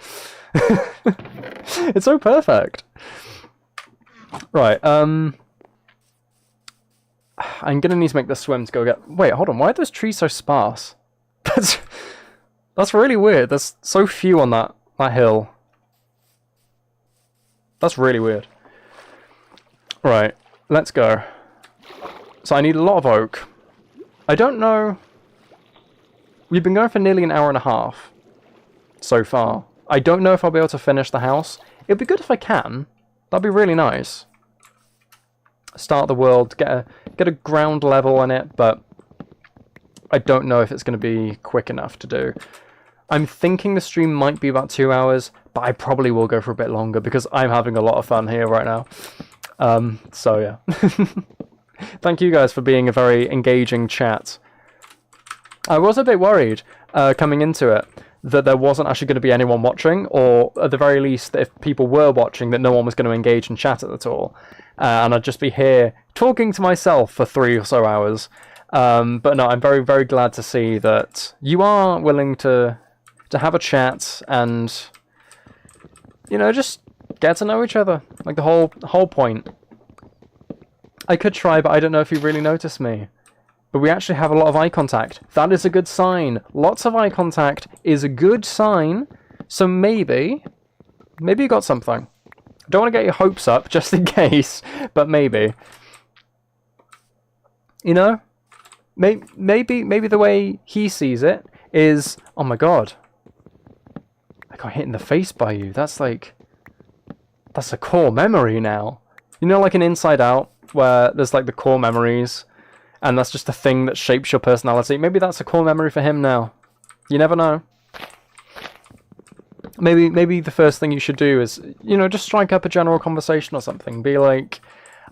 It's so perfect. Right, I'm gonna need to make the swim to go get... Wait, hold on, why are those trees so sparse? That's really weird. There's so few on that hill. That's really weird. Right, let's go. So I need a lot of oak. I don't know... We've been going for nearly an hour and a half so far. I don't know if I'll be able to finish the house. It'd be good if I can. That'd be really nice. Start the world, get a ground level in it, but I don't know if it's going to be quick enough to do. I'm thinking the stream might be about 2 hours, but I probably will go for a bit longer because I'm having a lot of fun here right now. So yeah. Thank you guys for being a very engaging chat. I was a bit worried coming into it that there wasn't actually going to be anyone watching, or at the very least, that if people were watching, that no one was going to engage and chat at all. And I'd just be here talking to myself for 3 or so hours. But no, I'm very, very glad to see that you are willing to have a chat and, you know, just get to know each other. Like the whole point. I could try, but I don't know if you really notice me. But we actually have a lot of eye contact. That is a good sign. Lots of eye contact is a good sign. So maybe you got something. Don't want to get your hopes up, just in case, but maybe. You know? Maybe the way he sees it is, oh my god, I got hit in the face by you. That's a core memory now. You know, like in Inside Out, where there's like the core memories, and that's just a thing that shapes your personality. Maybe that's a core memory for him now. You never know. Maybe the first thing you should do is, you know, just strike up a general conversation or something. Be like,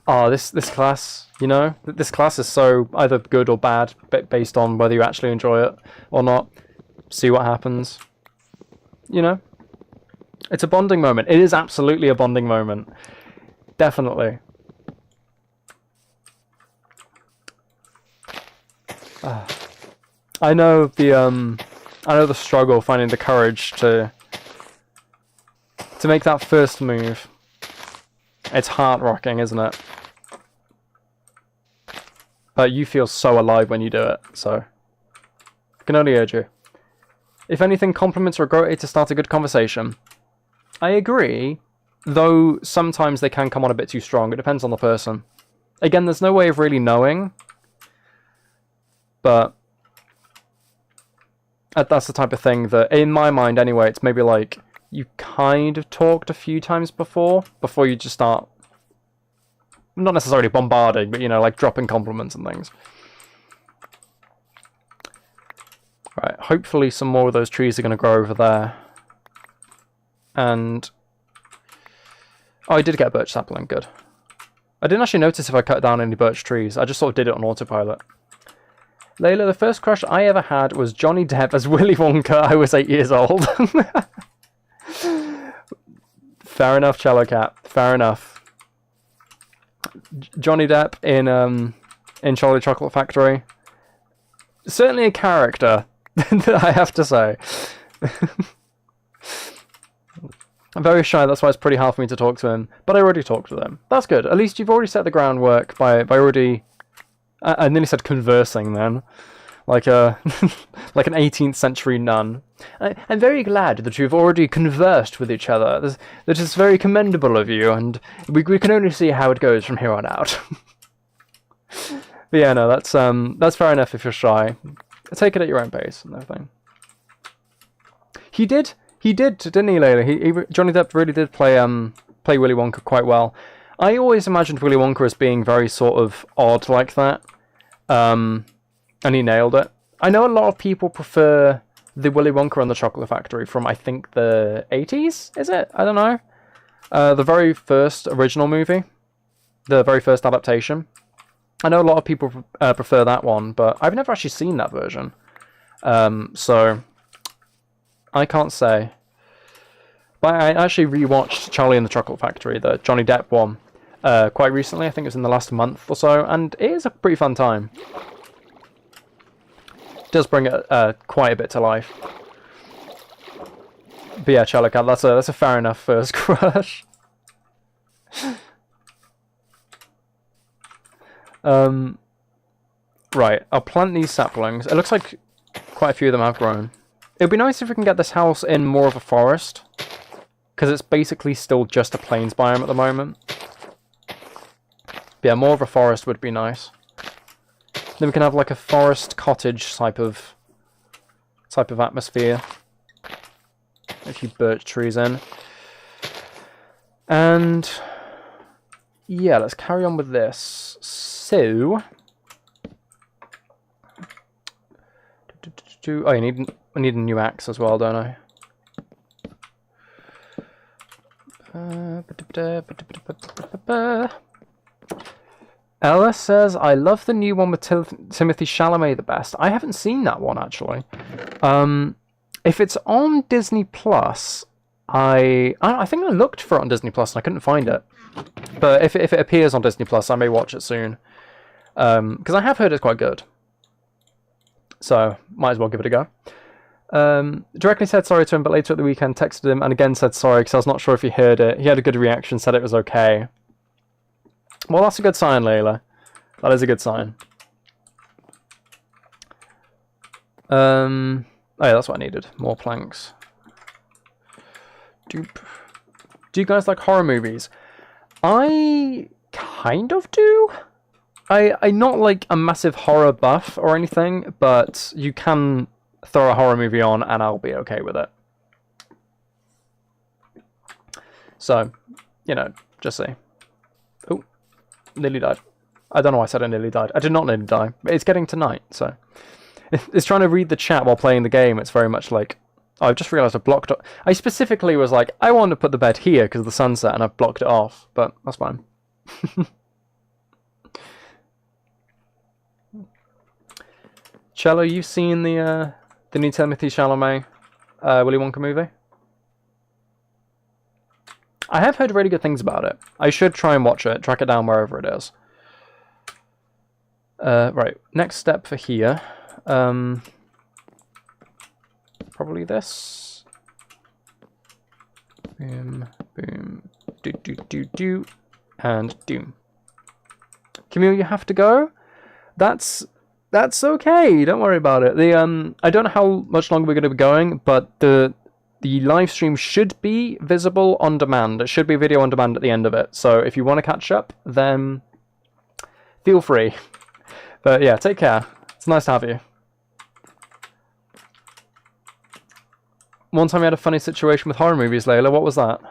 oh, this class, you know, this class is so either good or bad, based on whether you actually enjoy it or not. See what happens. You know? It's a bonding moment. It is absolutely a bonding moment. Definitely. I know the struggle, finding the courage to make that first move. It's heart-rocking, isn't it? But you feel so alive when you do it, so I can only urge you. If anything, compliments are a great way to start a good conversation. I agree, though sometimes they can come on a bit too strong. It depends on the person. Again, there's no way of really knowing, but that's the type of thing that, in my mind anyway, it's maybe like you kind of talked a few times before you just start, not necessarily bombarding, but, you know, like dropping compliments and things. Right, hopefully some more of those trees are going to grow over there. And oh, I did get a birch sapling, good. I didn't actually notice if I cut down any birch trees. I just sort of did it on autopilot. Layla, the first crush I ever had was Johnny Depp as Willy Wonka. I was 8 years old. Fair enough, Cello Cat. Fair enough. Johnny Depp in Charlie Chocolate Factory. Certainly a character, I have to say. I'm very shy, that's why it's pretty hard for me to talk to him. But I already talked to him. That's good. At least you've already set the groundwork by already... I nearly said conversing then. Like a like an 18th century nun. I'm very glad that you've already conversed with each other. That is very commendable of you, and we can only see how it goes from here on out. But yeah, no, that's fair enough if you're shy. Take it at your own pace and everything. He did, didn't he, Layla? Johnny Depp really did play Willy Wonka quite well. I always imagined Willy Wonka as being very sort of odd like that. And he nailed it. I know a lot of people prefer the Willy Wonka and the Chocolate Factory from, I think, the 80s, is it? I don't know. The very first original movie. The very first adaptation. I know a lot of people prefer that one, but I've never actually seen that version. So, I can't say. But I actually rewatched Charlie and the Chocolate Factory, the Johnny Depp one, quite recently. I think it was in the last month or so, and it is a pretty fun time. It does bring it quite a bit to life. But yeah, Charlie Cat, that's a fair enough first crush. Right, I'll plant these saplings. It looks like quite a few of them have grown. It would be nice if we can get this house in more of a forest, because it's basically still just a plains biome at the moment. But yeah, more of a forest would be nice. Then we can have like a forest cottage type of atmosphere. A few birch trees in. And yeah, let's carry on with this. So oh, I need a new axe as well, don't I? Ella says, I love the new one with Timothy Chalamet the best. I haven't seen that one, actually. If it's on Disney Plus, I think I looked for it on Disney Plus and I couldn't find it. But if it appears on Disney Plus, I may watch it soon. Because I have heard it's quite good. So, might as well give it a go. Directly said sorry to him, but later at the weekend texted him and again said sorry because I was not sure if he heard it. He had a good reaction, said it was okay. Well, that's a good sign, Layla. That is a good sign. Oh yeah, that's what I needed. More planks. Doop. Do you guys like horror movies? I kind of do. I'm not like a massive horror buff or anything, but you can throw a horror movie on and I'll be okay with it. So, you know, just say. Oh, nearly died. I don't know why I said I nearly died. I did not nearly die. It's getting to night, so. It's trying to read the chat while playing the game. It's very much like, oh, I've just realised I blocked it. I specifically was like, I want to put the bed here because of the sunset, and I've blocked it off, but that's fine. Cello, you seen the new Timothée Chalamet Willy Wonka movie? I have heard really good things about it. I should try and watch it, track it down wherever it is. Right, next step for here. Probably this. Boom, boom, do, and doom. Camille, you have to go? That's okay, don't worry about it. I don't know how much longer we're going to be going, but the live stream should be visible on demand. It should be video on demand at the end of it. So if you want to catch up, then feel free. But yeah, take care. It's nice to have you. One time we had a funny situation with horror movies, Layla. What was that?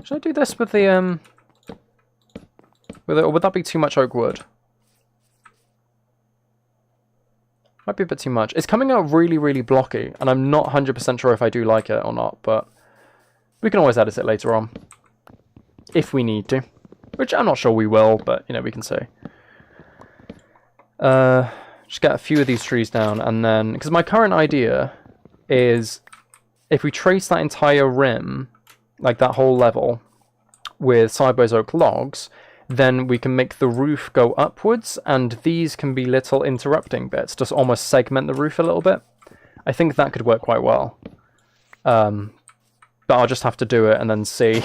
Should I do this with the or would that be too much oak wood? Might be a bit too much. It's coming out really, really blocky, and I'm not 100% sure if I do like it or not, but we can always edit it later on. If we need to. Which I'm not sure we will, but, you know, we can see. Just get a few of these trees down, and then... Because my current idea is if we trace that entire rim, like that whole level, with sideways oak logs, then we can make the roof go upwards, and these can be little interrupting bits, just almost segment the roof a little bit. I think that could work quite well. But I'll just have to do it and then see.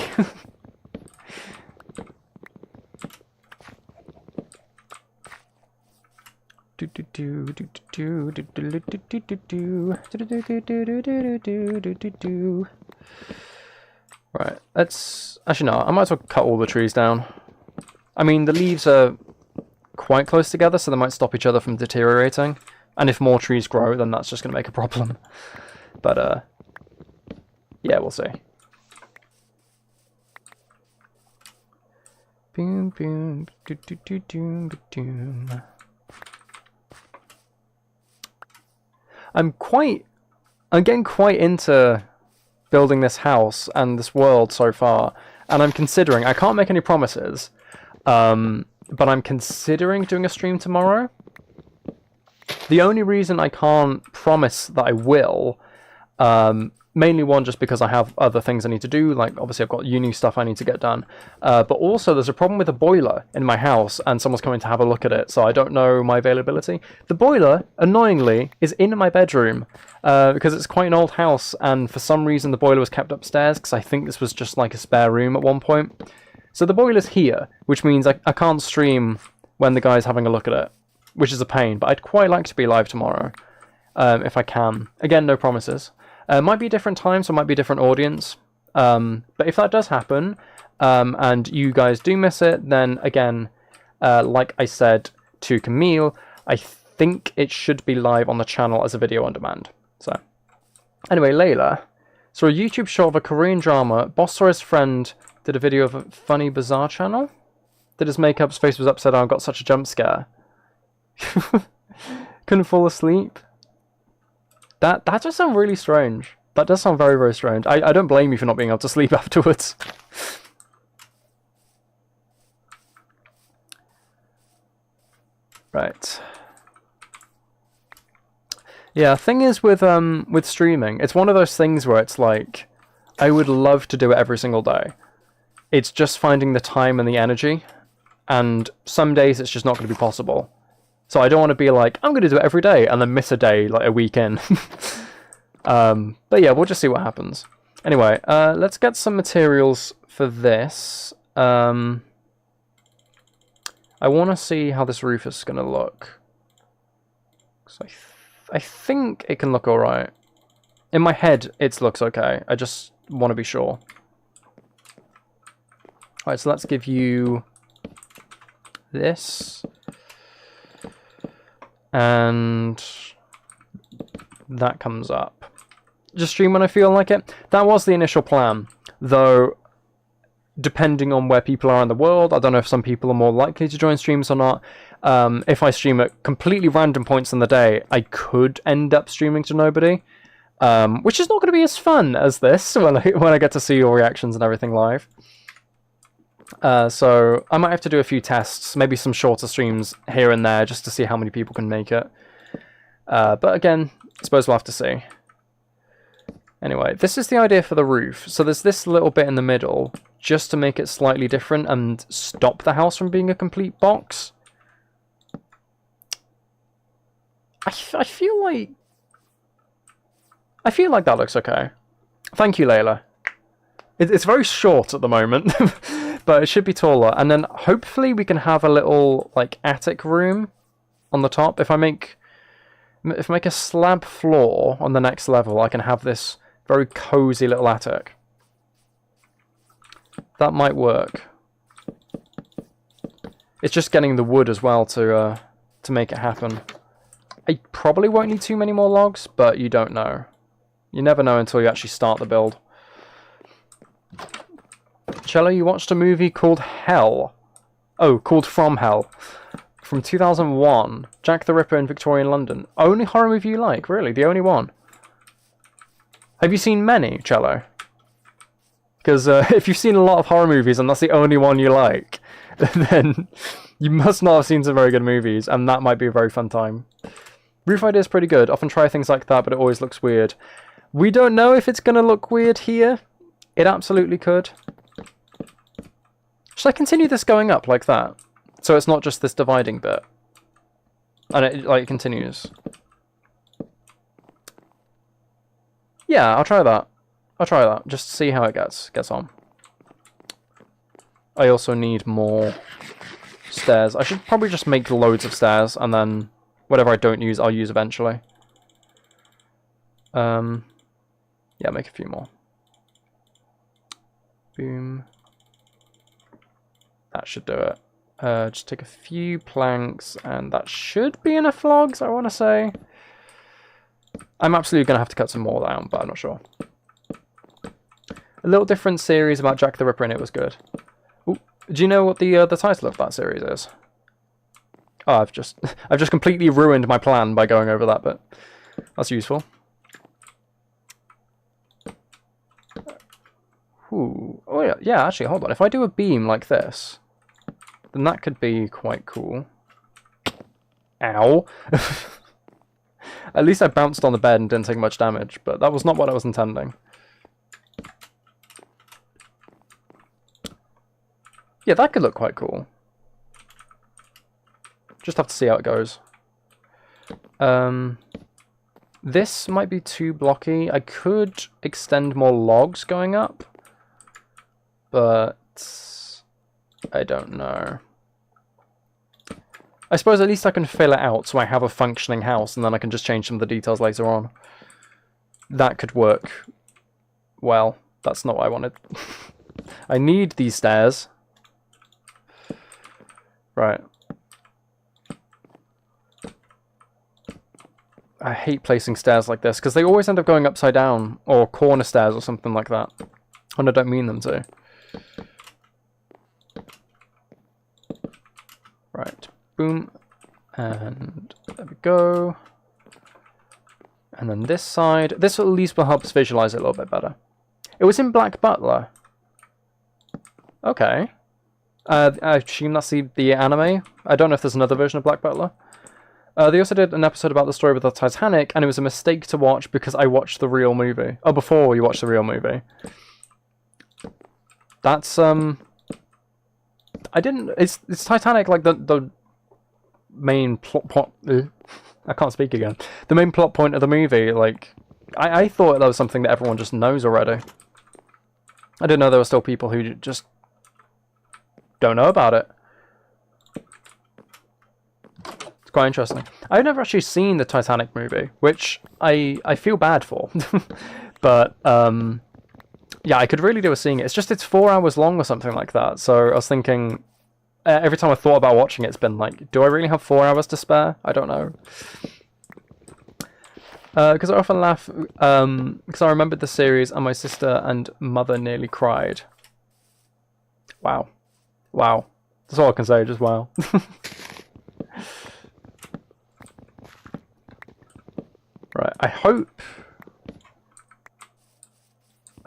Right, let's... Actually, no, I might as well cut all the trees down. I mean, the leaves are quite close together, so they might stop each other from deteriorating. And if more trees grow, then that's just going to make a problem. But, yeah, we'll see. Boom, boom, doom. I'm getting quite into building this house and this world so far, and I'm considering, I can't make any promises, but I'm considering doing a stream tomorrow. The only reason I can't promise that I will, mainly one, just because I have other things I need to do, like obviously I've got uni stuff I need to get done, but also there's a problem with the boiler in my house and someone's coming to have a look at it, so I don't know my availability. The boiler, annoyingly, is in my bedroom, because it's quite an old house, and for some reason the boiler was kept upstairs, because I think this was just like a spare room at one point. So the boiler's here, which means I can't stream when the guy's having a look at it, which is a pain, but I'd quite like to be live tomorrow, if I can. Again, no promises. Might be a different time, so it might be a different audience. But if that does happen, and you guys do miss it, then again, like I said to Camille, I think it should be live on the channel as a video on demand. So, anyway, Layla saw a YouTube short of a Korean drama. Boss saw his friend did a video of a funny bizarre channel. Did his makeup, his face was upside down, got such a jump scare. Couldn't fall asleep. That does sound really strange. That does sound very, very strange. I don't blame you for not being able to sleep afterwards. Right. Yeah, thing is with streaming, it's one of those things where it's like, I would love to do it every single day. It's just finding the time and the energy, and some days it's just not going to be possible. So I don't want to be like, I'm going to do it every day, and then miss a day, like a weekend. But yeah, we'll just see what happens. Anyway, let's get some materials for this. I want to see how this roof is going to look. So I think it can look alright. In my head, it looks okay. I just want to be sure. Alright, so let's give you this. And that comes up. Just stream when I feel like it. That was the initial plan. Though, depending on where people are in the world, I don't know if some people are more likely to join streams or not. If I stream at completely random points in the day, I could end up streaming to nobody. Which is not going to be as fun as this when I get to see your reactions and everything live. So I might have to do a few tests, maybe some shorter streams here and there, just to see how many people can make it. But again, I suppose we'll have to see. Anyway, this is the idea for the roof. So there's this little bit in the middle, just to make it slightly different and stop the house from being a complete box. I feel like that looks okay. Thank you, Layla. It's very short at the moment, but it should be taller. And then hopefully we can have a little like attic room on the top. If I make a slab floor on the next level, I can have this very cozy little attic. That might work. It's just getting the wood as well to make it happen. I probably won't need too many more logs, but you don't know. You never know until you actually start the build. Cello, you watched a movie called Hell. Oh, called From Hell. From 2001. Jack the Ripper in Victorian London. Only horror movie you like? Really? The only one? Have you seen many, Cello? Because if you've seen a lot of horror movies and that's the only one you like, then you must not have seen some very good movies, and that might be a very fun time. Roof idea is pretty good. Often try things like that, but it always looks weird. We don't know if it's going to look weird here. It absolutely could. Should I continue this going up like that? So it's not just this dividing bit. And it like continues. Yeah, I'll try that. I'll try that. Just to see how it gets on. I also need more stairs. I should probably just make loads of stairs, and then whatever I don't use, I'll use eventually. Yeah, make a few more. Boom. That should do it. Just take a few planks, and that should be enough logs, I want to say. I'm absolutely going to have to cut some more down, but I'm not sure. A little different series about Jack the Ripper, and it was good. Ooh, do you know what the title of that series is? Oh, I've just completely ruined my plan by going over that, but that's useful. Ooh. Oh yeah, yeah, actually, hold on. If I do a beam like this, then that could be quite cool. Ow. At least I bounced on the bed and didn't take much damage, but that was not what I was intending. Yeah, that could look quite cool. Just have to see how it goes. This might be too blocky. I could extend more logs going up, but I don't know. I suppose at least I can fill it out so I have a functioning house, and then I can just change some of the details later on. That could work well. That's not what I wanted. I need these stairs. Right. I hate placing stairs like this, because they always end up going upside down, or corner stairs or something like that. And I don't mean them to. Right. Boom. And there we go. And then this side. This at least will help us visualize it a little bit better. It was in Black Butler. Okay. I assume that's the anime. I don't know if there's another version of Black Butler. They also did an episode about the story with the Titanic, and it was a mistake to watch because I watched the real movie. Oh, before you watched the real movie. That's I didn't. It's Titanic, like the main plot. I can't speak again. The main plot point of the movie. Like, I thought that was something that everyone just knows already. I didn't know there were still people who just don't know about it. It's quite interesting. I've never actually seen the Titanic movie, which I feel bad for. But yeah, I could really do with seeing it. It's just it's 4 hours long or something like that. So I was thinking, every time I thought about watching it, it's been like, do I really have 4 hours to spare? I don't know. Because I often laugh because I remembered the series and my sister and mother nearly cried. Wow. Wow. That's all I can say, just wow. Right, I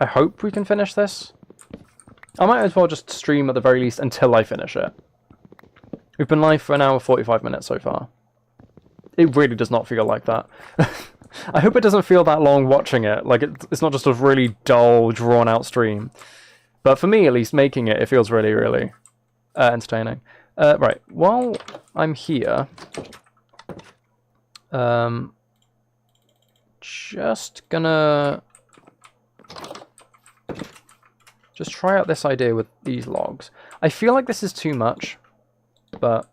hope we can finish this. I might as well just stream at the very least until I finish it. We've been live for an hour 45 minutes so far. It really does not feel like that. I hope it doesn't feel that long watching it. Like, it's not just a really dull, drawn-out stream. But for me, at least, making it, it feels really, really entertaining. Right, while I'm here... just gonna... just try out this idea with these logs. I feel like this is too much, but...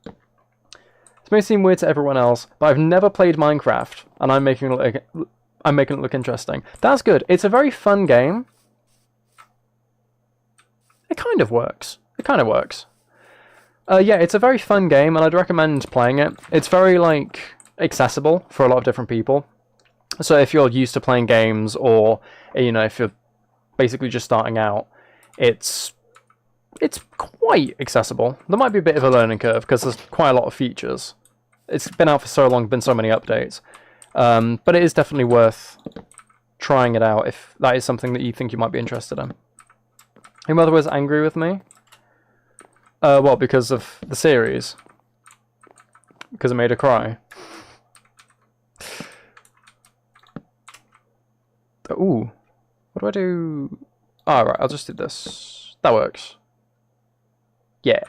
This may seem weird to everyone else, but I've never played Minecraft, and I'm making it look interesting. That's good. It's a very fun game. It kind of works. It kind of works. Yeah, it's a very fun game, and I'd recommend playing it. It's very, like, accessible for a lot of different people. So if you're used to playing games, or, you know, if you're basically just starting out, it's quite accessible. There might be a bit of a learning curve, because there's quite a lot of features. It's been out for so long, been so many updates. But it is definitely worth trying it out if that is something that you think you might be interested in. Your mother was angry with me? Well, because of the series. Because it made her cry. Ooh. What do I do? Oh, right, I'll just do this. That works. Yeah,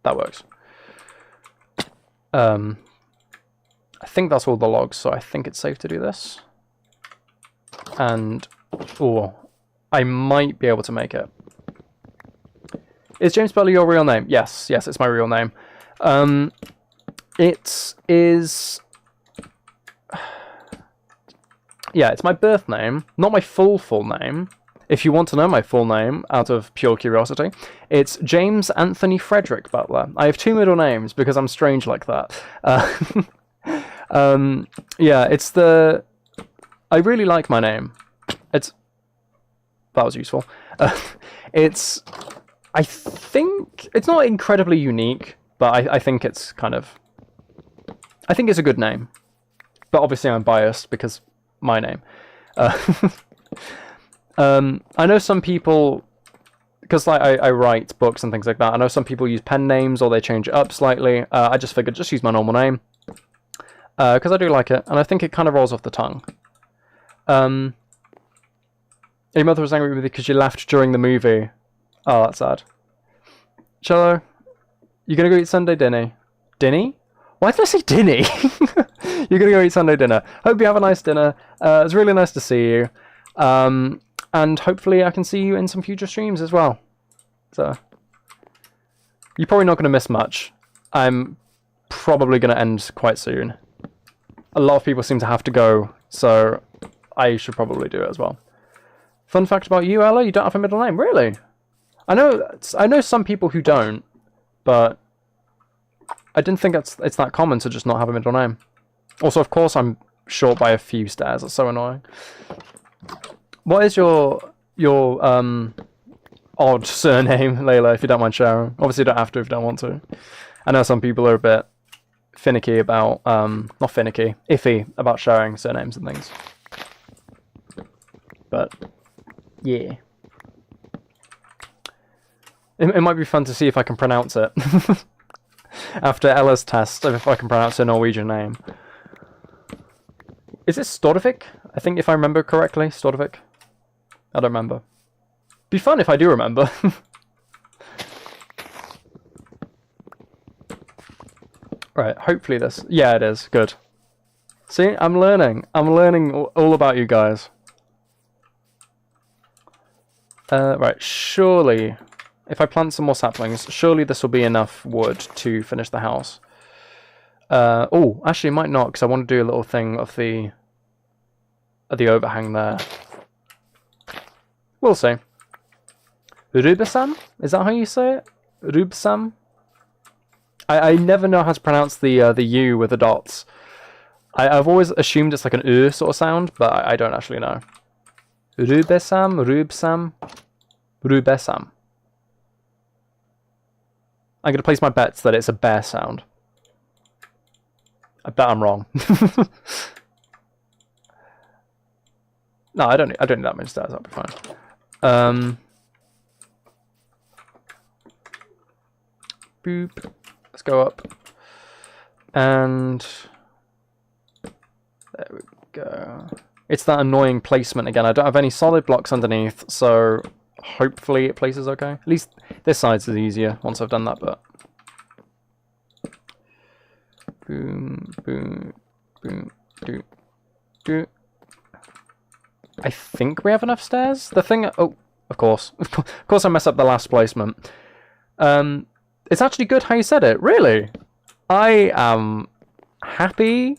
that works. I think that's all the logs, so I think it's safe to do this. And, oh, I might be able to make it. Is James Butler your real name? Yes, yes, it's my real name. It is... Yeah, it's my birth name, not my full name. If you want to know my full name, out of pure curiosity, it's James Anthony Frederick Butler. I have 2 middle names because I'm strange like that. Yeah, it's the... I really like my name. It's... That was useful. It's... I think... It's not incredibly unique, but I think it's kind of... I think it's a good name. But obviously I'm biased because my name. I know some people... Because like I write books and things like that, I know some people use pen names or they change it up slightly. I just figured just use my normal name. Because I do like it, and I think it kind of rolls off the tongue. Your mother was angry with me because you laughed during the movie. Oh, that's sad. Cello, you gonna go eat Sunday dinner? Dinny? Why did I say dinny? You're gonna go eat Sunday dinner. Hope you have a nice dinner. It's really nice to see you. And hopefully I can see you in some future streams as well. So, you're probably not gonna miss much. I'm probably gonna end quite soon. A lot of people seem to have to go, so I should probably do it as well. Fun fact about you, Ella, you don't have a middle name. Really? I know some people who don't, but I didn't think it's that common to just not have a middle name. Also, of course, I'm short by a few stairs. That's so annoying. What is your odd surname, Layla, if you don't mind sharing? Obviously, you don't have to if you don't want to. I know some people are a bit finicky about, not finicky, iffy about sharing surnames and things. But, yeah. It might be fun to see if I can pronounce it. After Ella's test, if I can pronounce a Norwegian name. Is it Storvik? I think if I remember correctly, Storvik. I don't remember. Be fun if I do remember. Right, hopefully this... Yeah, it is. Good. See, I'm learning. I'm learning all about you guys. Right, surely... If I plant some more saplings, surely this will be enough wood to finish the house. Oh, actually it might not, because I want to do a little thing of the overhang there. We'll see. Rubesam? Is that how you say it? Rubesam? I never know how to pronounce the U with the dots. I've always assumed it's like an sort of sound, but I don't actually know. Rubesam? Rubesam? Rubesam. I'm going to place my bets that it's a bear sound. I bet I'm wrong. No, I don't need that many stairs. That'll be fine. Boop. Let's go up. And there we go. It's that annoying placement again. I don't have any solid blocks underneath, so hopefully it places okay. At least this side's easier once I've done that bit. Boom, boom, boom, do, do. I think we have enough stairs. The thing... Oh, of course. Of course I mess up the last placement. It's actually good how you said it. Really? I am happy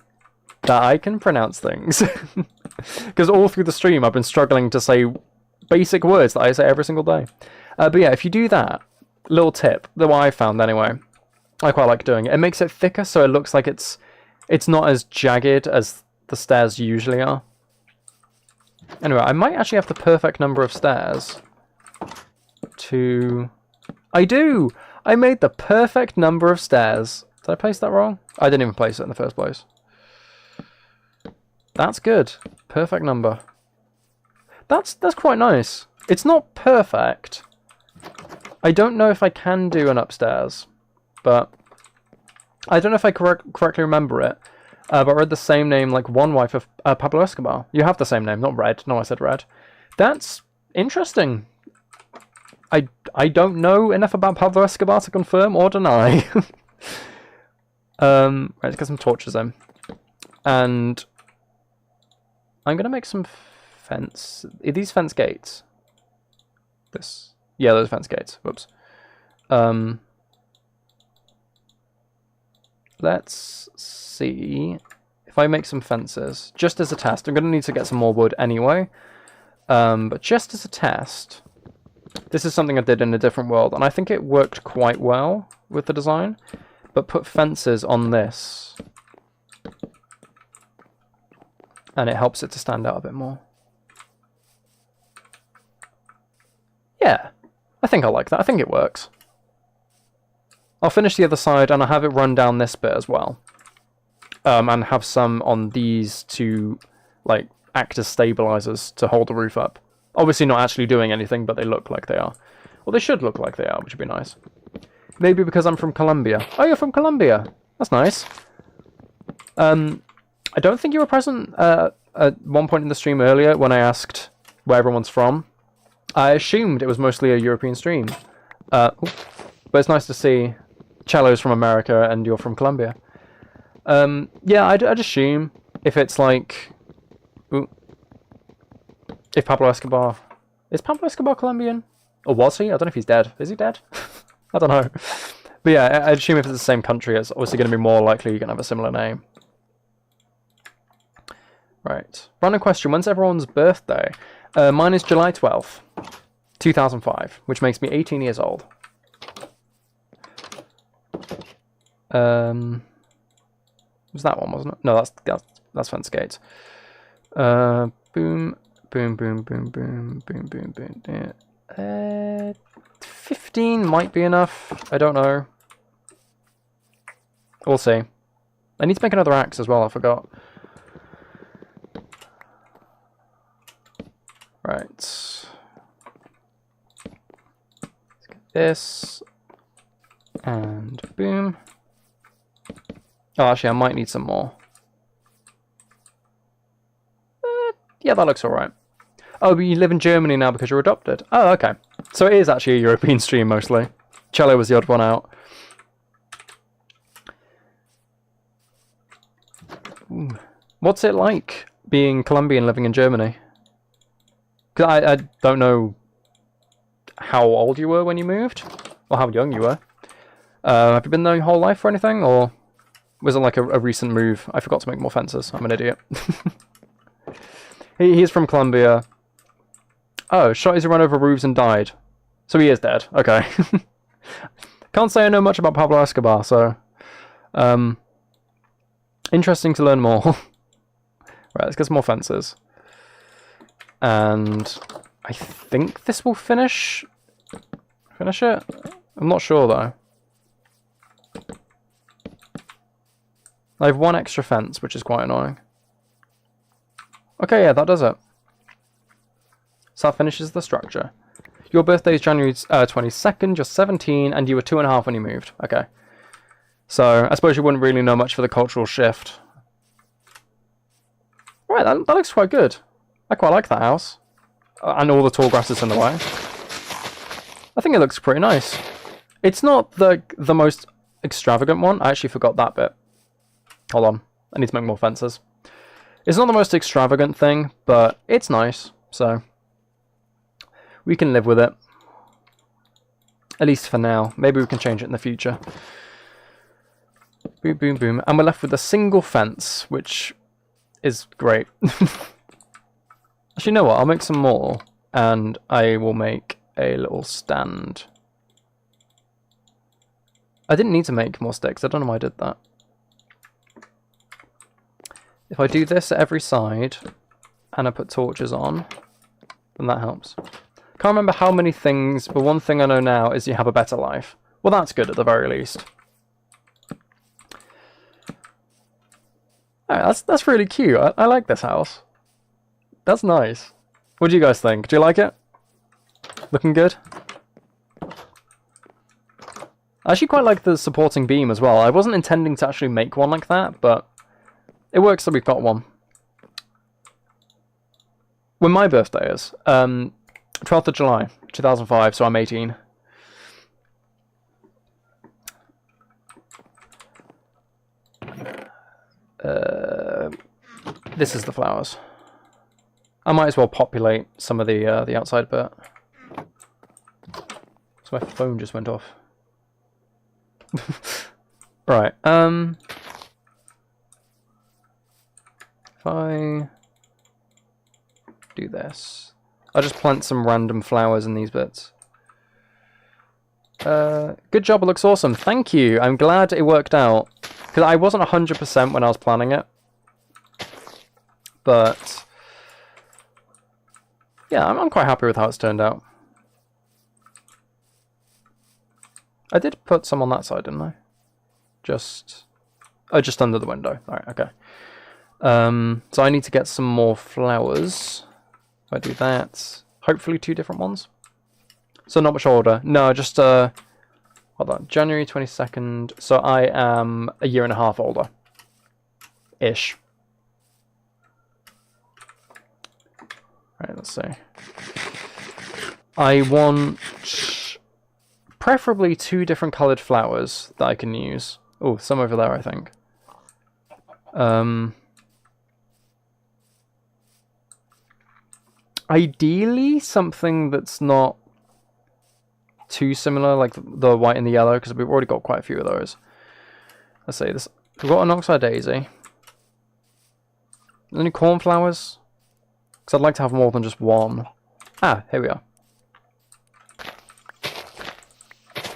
that I can pronounce things. Because all through the stream I've been struggling to say basic words that I say every single day. But yeah, if you do that, little tip, the one I found anyway, I quite like doing it. It makes it thicker so it looks like it's not as jagged as the stairs usually are. Anyway, I might actually have the perfect number of stairs to... I do! I made the perfect number of stairs. Did I place that wrong? I didn't even place it in the first place. That's good. Perfect number. That's quite nice. It's not perfect. I don't know if I can do an upstairs, but I don't know if I correctly remember it. But I read the same name like one wife of Pablo Escobar. You have the same name, not Red. No, I said Red. That's interesting. I don't know enough about Pablo Escobar to confirm or deny. Right, let's get some torches in. And I'm going to make some fence. Are these fence gates? This. Yeah, those fence gates. Whoops. Let's see if I make some fences. Just as a test. I'm going to need to get some more wood anyway. But just as a test, this is something I did in a different world, and I think it worked quite well with the design. But put fences on this, and it helps it to stand out a bit more. Yeah, I think I like that. I think it works. I'll finish the other side, and I'll have it run down this bit as well. And have some on these to, like, act as stabilizers to hold the roof up. Obviously not actually doing anything, but they look like they are. Well, they should look like they are, which would be nice. Maybe because I'm from Colombia. Oh, you're from Colombia. That's nice. I don't think you were present at one point in the stream earlier when I asked where everyone's from. I assumed it was mostly a European stream. But it's nice to see Cello's from America and you're from Colombia. Yeah, I'd assume if it's like... Ooh, if Pablo Escobar... Is Pablo Escobar Colombian? Or was he? I don't know if he's dead. Is he dead? I don't know. But yeah, I'd assume if it's the same country, it's obviously going to be more likely you're going to have a similar name. Right. Random question. When's everyone's birthday? Mine is July 12th, 2005, which makes me 18 years old. Was that one, wasn't it? No, that's Fence Gates. Boom, boom, boom, boom, boom, boom, boom, boom. 15 might be enough. I don't know. We'll see. I need to make another axe as well. I forgot. Right. this, and boom. Oh, actually, I might need some more. Yeah, that looks alright. Oh, but you live in Germany now because you're adopted. Oh, okay. So it is actually a European stream, mostly. Cello was the odd one out. Ooh. What's it like being Colombian living in Germany? Because I don't know how old you were when you moved, or how young you were. Have you been there your whole life or anything, or was it like a recent move? I forgot to make more fences. I'm an idiot. He's from Colombia. Oh, shot as he ran over roofs and died. So he is dead. Okay. Can't say I know much about Pablo Escobar, so... interesting to learn more. Right, let's get some more fences. And I think this will finish it? I'm not sure, though. I have one extra fence, which is quite annoying. Okay, yeah, that does it. So that finishes the structure. Your birthday is January 22nd, you're 17, and you were 2.5 when you moved. Okay. So, I suppose you wouldn't really know much for the cultural shift. Right, that looks quite good. I quite like that house. And all the tall grasses in the way. I think it looks pretty nice. It's not the most extravagant one. I actually forgot that bit. Hold on. I need to make more fences. It's not the most extravagant thing, but it's nice. So, we can live with it. At least for now. Maybe we can change it in the future. Boom, boom, boom. And we're left with a single fence, which is great. Actually, you know what? I'll make some more, and I will make a little stand. I didn't need to make more sticks. I don't know why I did that. If I do this at every side, and I put torches on, then that helps. Can't remember how many things, but one thing I know now is you have a better life. Well, that's good at the very least. Alright, that's really cute. I like this house. That's nice. What do you guys think? Do you like it? Looking good? I actually quite like the supporting beam as well. I wasn't intending to actually make one like that, but it works that we've got one. When my birthday is, 12th of July, 2005, so I'm 18. This is the flowers. I might as well populate some of the outside bit. So my phone just went off. Right. If I do this, I'll just plant some random flowers in these bits. Good job. It looks awesome. Thank you. I'm glad it worked out. Because I wasn't 100% when I was planning it. But yeah, I'm quite happy with how it's turned out. I did put some on that side, didn't I? Just under the window. Alright, okay. So I need to get some more flowers. If I do that, hopefully 2 different ones. So not much order. No, just hold on. January 22nd. So I am a 1.5 years older. Ish. Right, let's see. I want preferably 2 different coloured flowers that I can use. Oh, some over there, I think. Ideally, something that's not too similar, like the white and the yellow, because we've already got quite a few of those. Let's see, this. We've got an oxeye daisy. Any cornflowers? Because I'd like to have more than just one. Ah, here we are.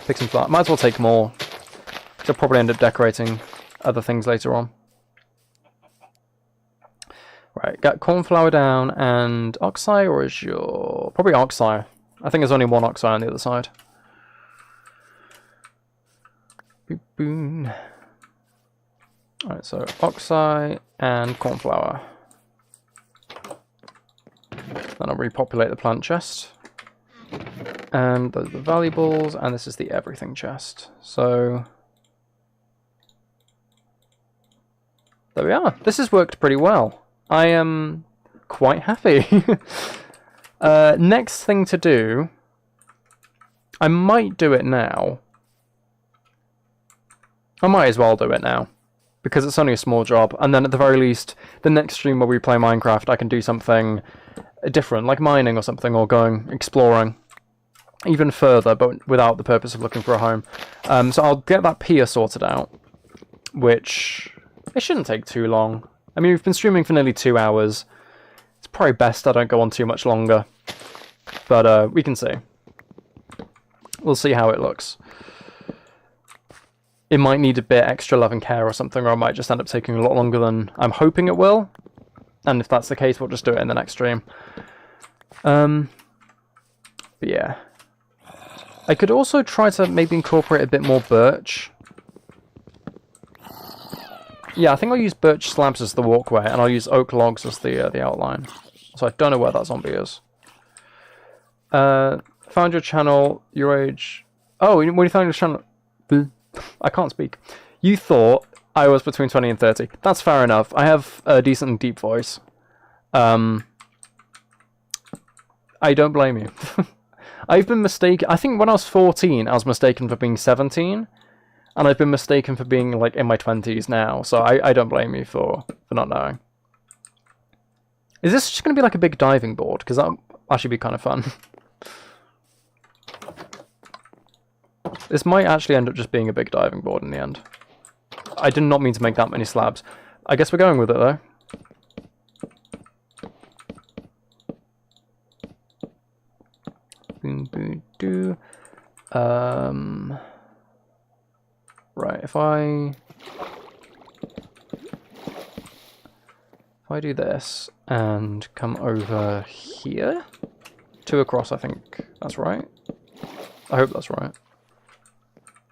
Pick some flowers. Might as well take more. I'll probably end up decorating other things later on. Right, got cornflower down and oxeye, or is your... Probably oxeye. I think there's only one oxeye on the other side. Boop, boom. Alright, so oxeye and cornflower. Then I'll repopulate the plant chest. And those are the valuables, and this is the everything chest. So there we are. This has worked pretty well. I am quite happy. Next thing to do, I might do it now. I might as well do it now, because it's only a small job, and then at the very least, the next stream where we play Minecraft, I can do something different, like mining or something, or going exploring even further, but without the purpose of looking for a home. So I'll get that pier sorted out, which it shouldn't take too long. I mean, we've been streaming for nearly 2 hours. It's probably best I don't go on too much longer, but we can see. We'll see how it looks. It might need a bit extra love and care or something, or it might just end up taking a lot longer than I'm hoping it will. And if that's the case, we'll just do it in the next stream. But yeah. I could also try to maybe incorporate a bit more birch. Yeah, I think I'll use birch slabs as the walkway, and I'll use oak logs as the outline. So I don't know where that zombie is. Found your channel, your age... Oh, when you found your channel... I can't speak. You thought I was between 20 and 30. That's fair enough. I have a decent and deep voice. I don't blame you. I've been mistaken... I think when I was 14, I was mistaken for being 17. And I've been mistaken for being, like, in my 20s now. So I don't blame you for not knowing. Is this just going to be like a big diving board? Because that would actually be kind of fun. This might actually end up just being a big diving board in the end. I did not mean to make that many slabs. I guess we're going with it, though. Boom, boom, do. Right, if I do this and come over here, 2 across, I think that's right. I hope that's right.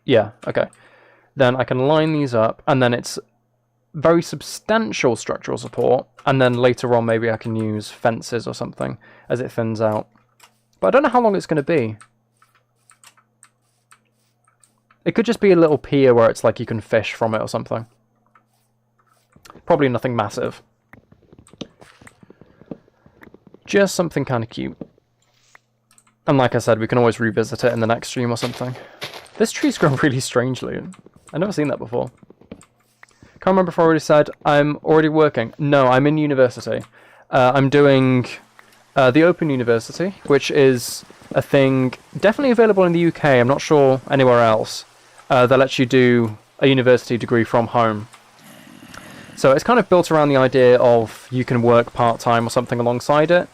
Yeah, okay. Then I can line these up, and then it's very substantial structural support, and then later on maybe I can use fences or something as it thins out. But I don't know how long it's going to be. It could just be a little pier where it's like you can fish from it or something. Probably nothing massive. Just something kind of cute. And like I said, we can always revisit it in the next stream or something. This tree's grown really strangely. I've never seen that before. Can't remember if I already said I'm already working. No, I'm in university. I'm doing the Open University, which is a thing definitely available in the UK. I'm not sure anywhere else. That lets you do a university degree from home. So it's kind of built around the idea of you can work part-time or something alongside it.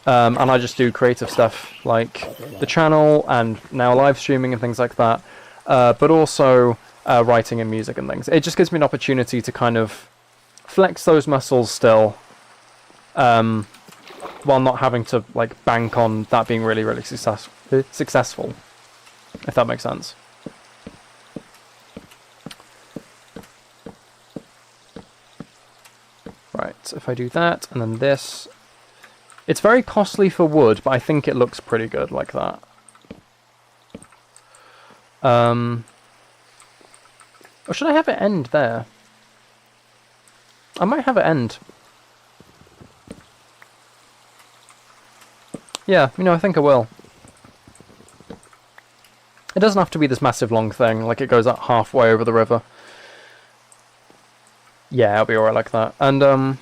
And I just do creative stuff like the channel and now live streaming and things like that. But also writing and music and things. It just gives me an opportunity to kind of flex those muscles still, while not having to like bank on that being really, really successful, if that makes sense. Right, if I do that and then this, it's very costly for wood, but I think it looks pretty good like that. Or should I have it end there? I might have it end. Yeah, you know, I think I will. It doesn't have to be this massive long thing, like it goes up halfway over the river. Yeah, it'll be alright like that. And,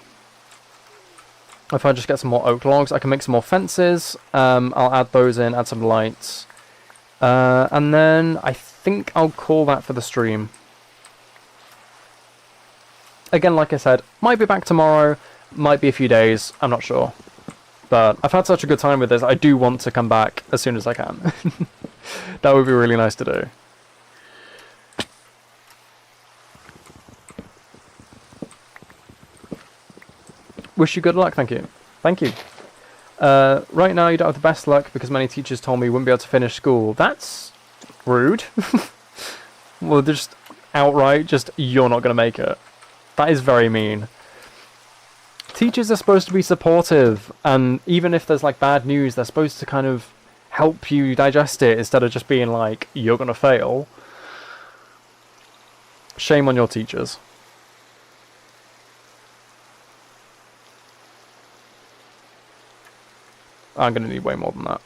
if I just get some more oak logs, I can make some more fences. I'll add those in, add some lights. And then I think I'll call that for the stream. Again, like I said, might be back tomorrow, might be a few days, I'm not sure. But I've had such a good time with this, I do want to come back as soon as I can. That would be really nice to do. Wish you good luck, thank you. Thank you. Right now you don't have the best luck because many teachers told me you wouldn't be able to finish school. That's rude. Well, just outright, just you're not going to make it. That is very mean. Teachers are supposed to be supportive, and even if there's like bad news, they're supposed to kind of help you digest it instead of just being like, you're gonna fail. Shame on your teachers. I'm gonna need way more than that.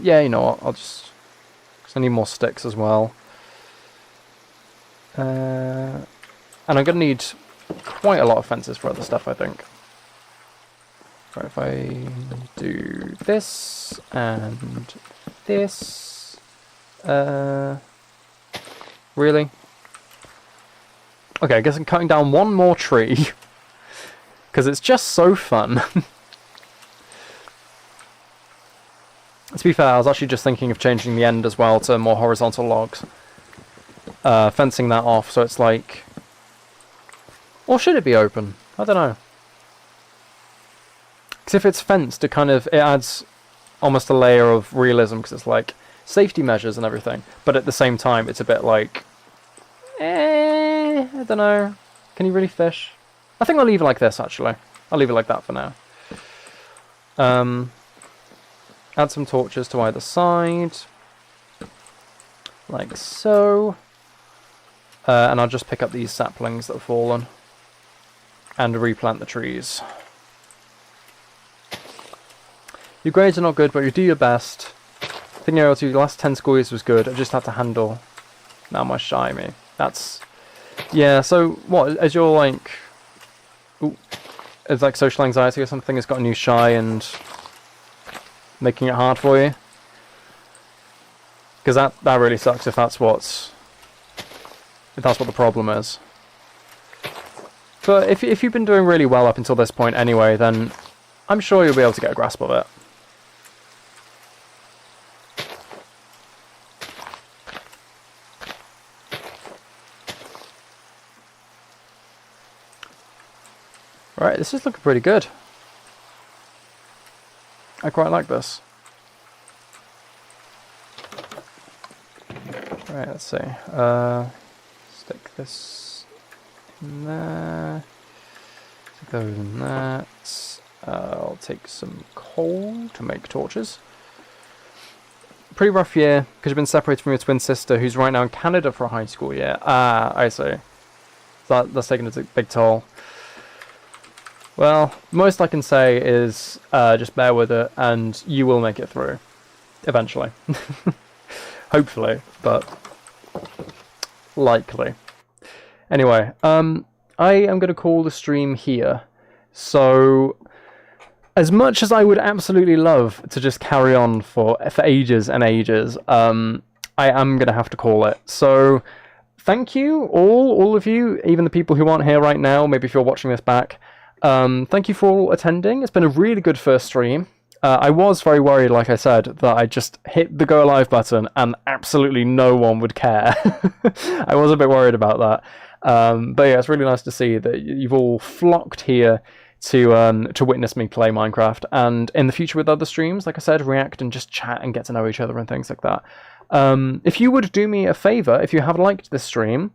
Yeah, you know what, I'll just... Because I need more sticks as well. And I'm gonna need quite a lot of fences for other stuff, I think. Right, if I do this and this... Really? Okay, I guess I'm cutting down one more tree. Because it's just so fun. To be fair, I was actually just thinking of changing the end as well to more horizontal logs. Fencing that off so it's like... Or should it be open? I don't know. Because if it's fenced, it adds almost a layer of realism, because it's like safety measures and everything. But at the same time, it's a bit like... I don't know. Can you really fish? I think I'll leave it like this, actually. I'll leave it like that for now. Add some torches to either side. Like so. And I'll just pick up these saplings that have fallen. And replant the trees. Your grades are not good, but you do your best. Thinking about your last 10 school years was good. I just had to handle now my shy me. That's... Yeah, so what, as you're like... Ooh, it's like social anxiety or something has got a new shy and... making it hard for you? Because that really sucks if that's what the problem is. But if you've been doing really well up until this point anyway, then I'm sure you'll be able to get a grasp of it. Right, this is looking pretty good. I quite like this. Right, let's see. Stick this in there. Stick those in that. I'll take some coal to make torches. Pretty rough year, because you've been separated from your twin sister, who's right now in Canada for a high school year. Ah, I see. That's taking a big toll. Well, most I can say is just bear with it, and you will make it through. Eventually. Hopefully, but likely. Anyway, I am going to call the stream here. So, as much as I would absolutely love to just carry on for ages and ages, I am going to have to call it. So, thank you, all of you, even the people who aren't here right now, maybe if you're watching this back. Thank you for all attending. It's been a really good first stream. I was very worried, like I said, that I just hit the go live button and absolutely no one would care. I was a bit worried about that. But yeah, it's really nice to see that you've all flocked here to witness me play Minecraft, and in the future with other streams, like I said, react and just chat and get to know each other and things like that. If you would do me a favor, if you have liked this stream,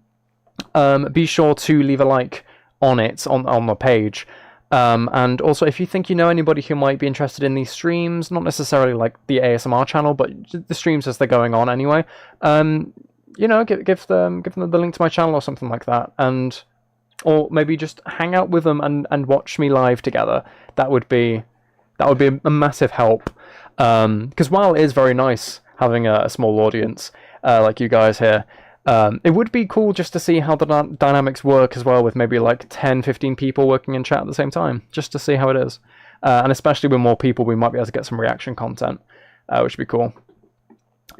be sure to leave a like on it, on the page. And also, if you think you know anybody who might be interested in these streams, not necessarily like the ASMR channel, but the streams as they're going on anyway, you know, give them the link to my channel or something like that, or maybe just hang out with them and watch me live together. That would be a massive help. Because while it is very nice having a small audience like you guys here, it would be cool just to see how the dynamics work as well, with maybe like 10-15 people working in chat at the same time, just to see how it is. And especially with more people, we might be able to get some reaction content, which would be cool.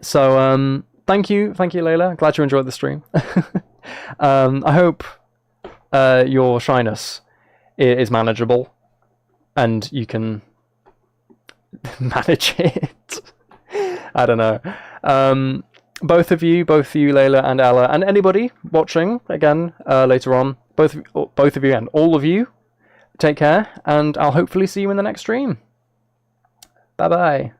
So thank you Layla, glad you enjoyed the stream. I hope your shyness is manageable and you can manage it. I don't know. Both of you, Layla and Ella, and anybody watching again later on, both of you and all of you, take care, and I'll hopefully see you in the next stream. Bye bye.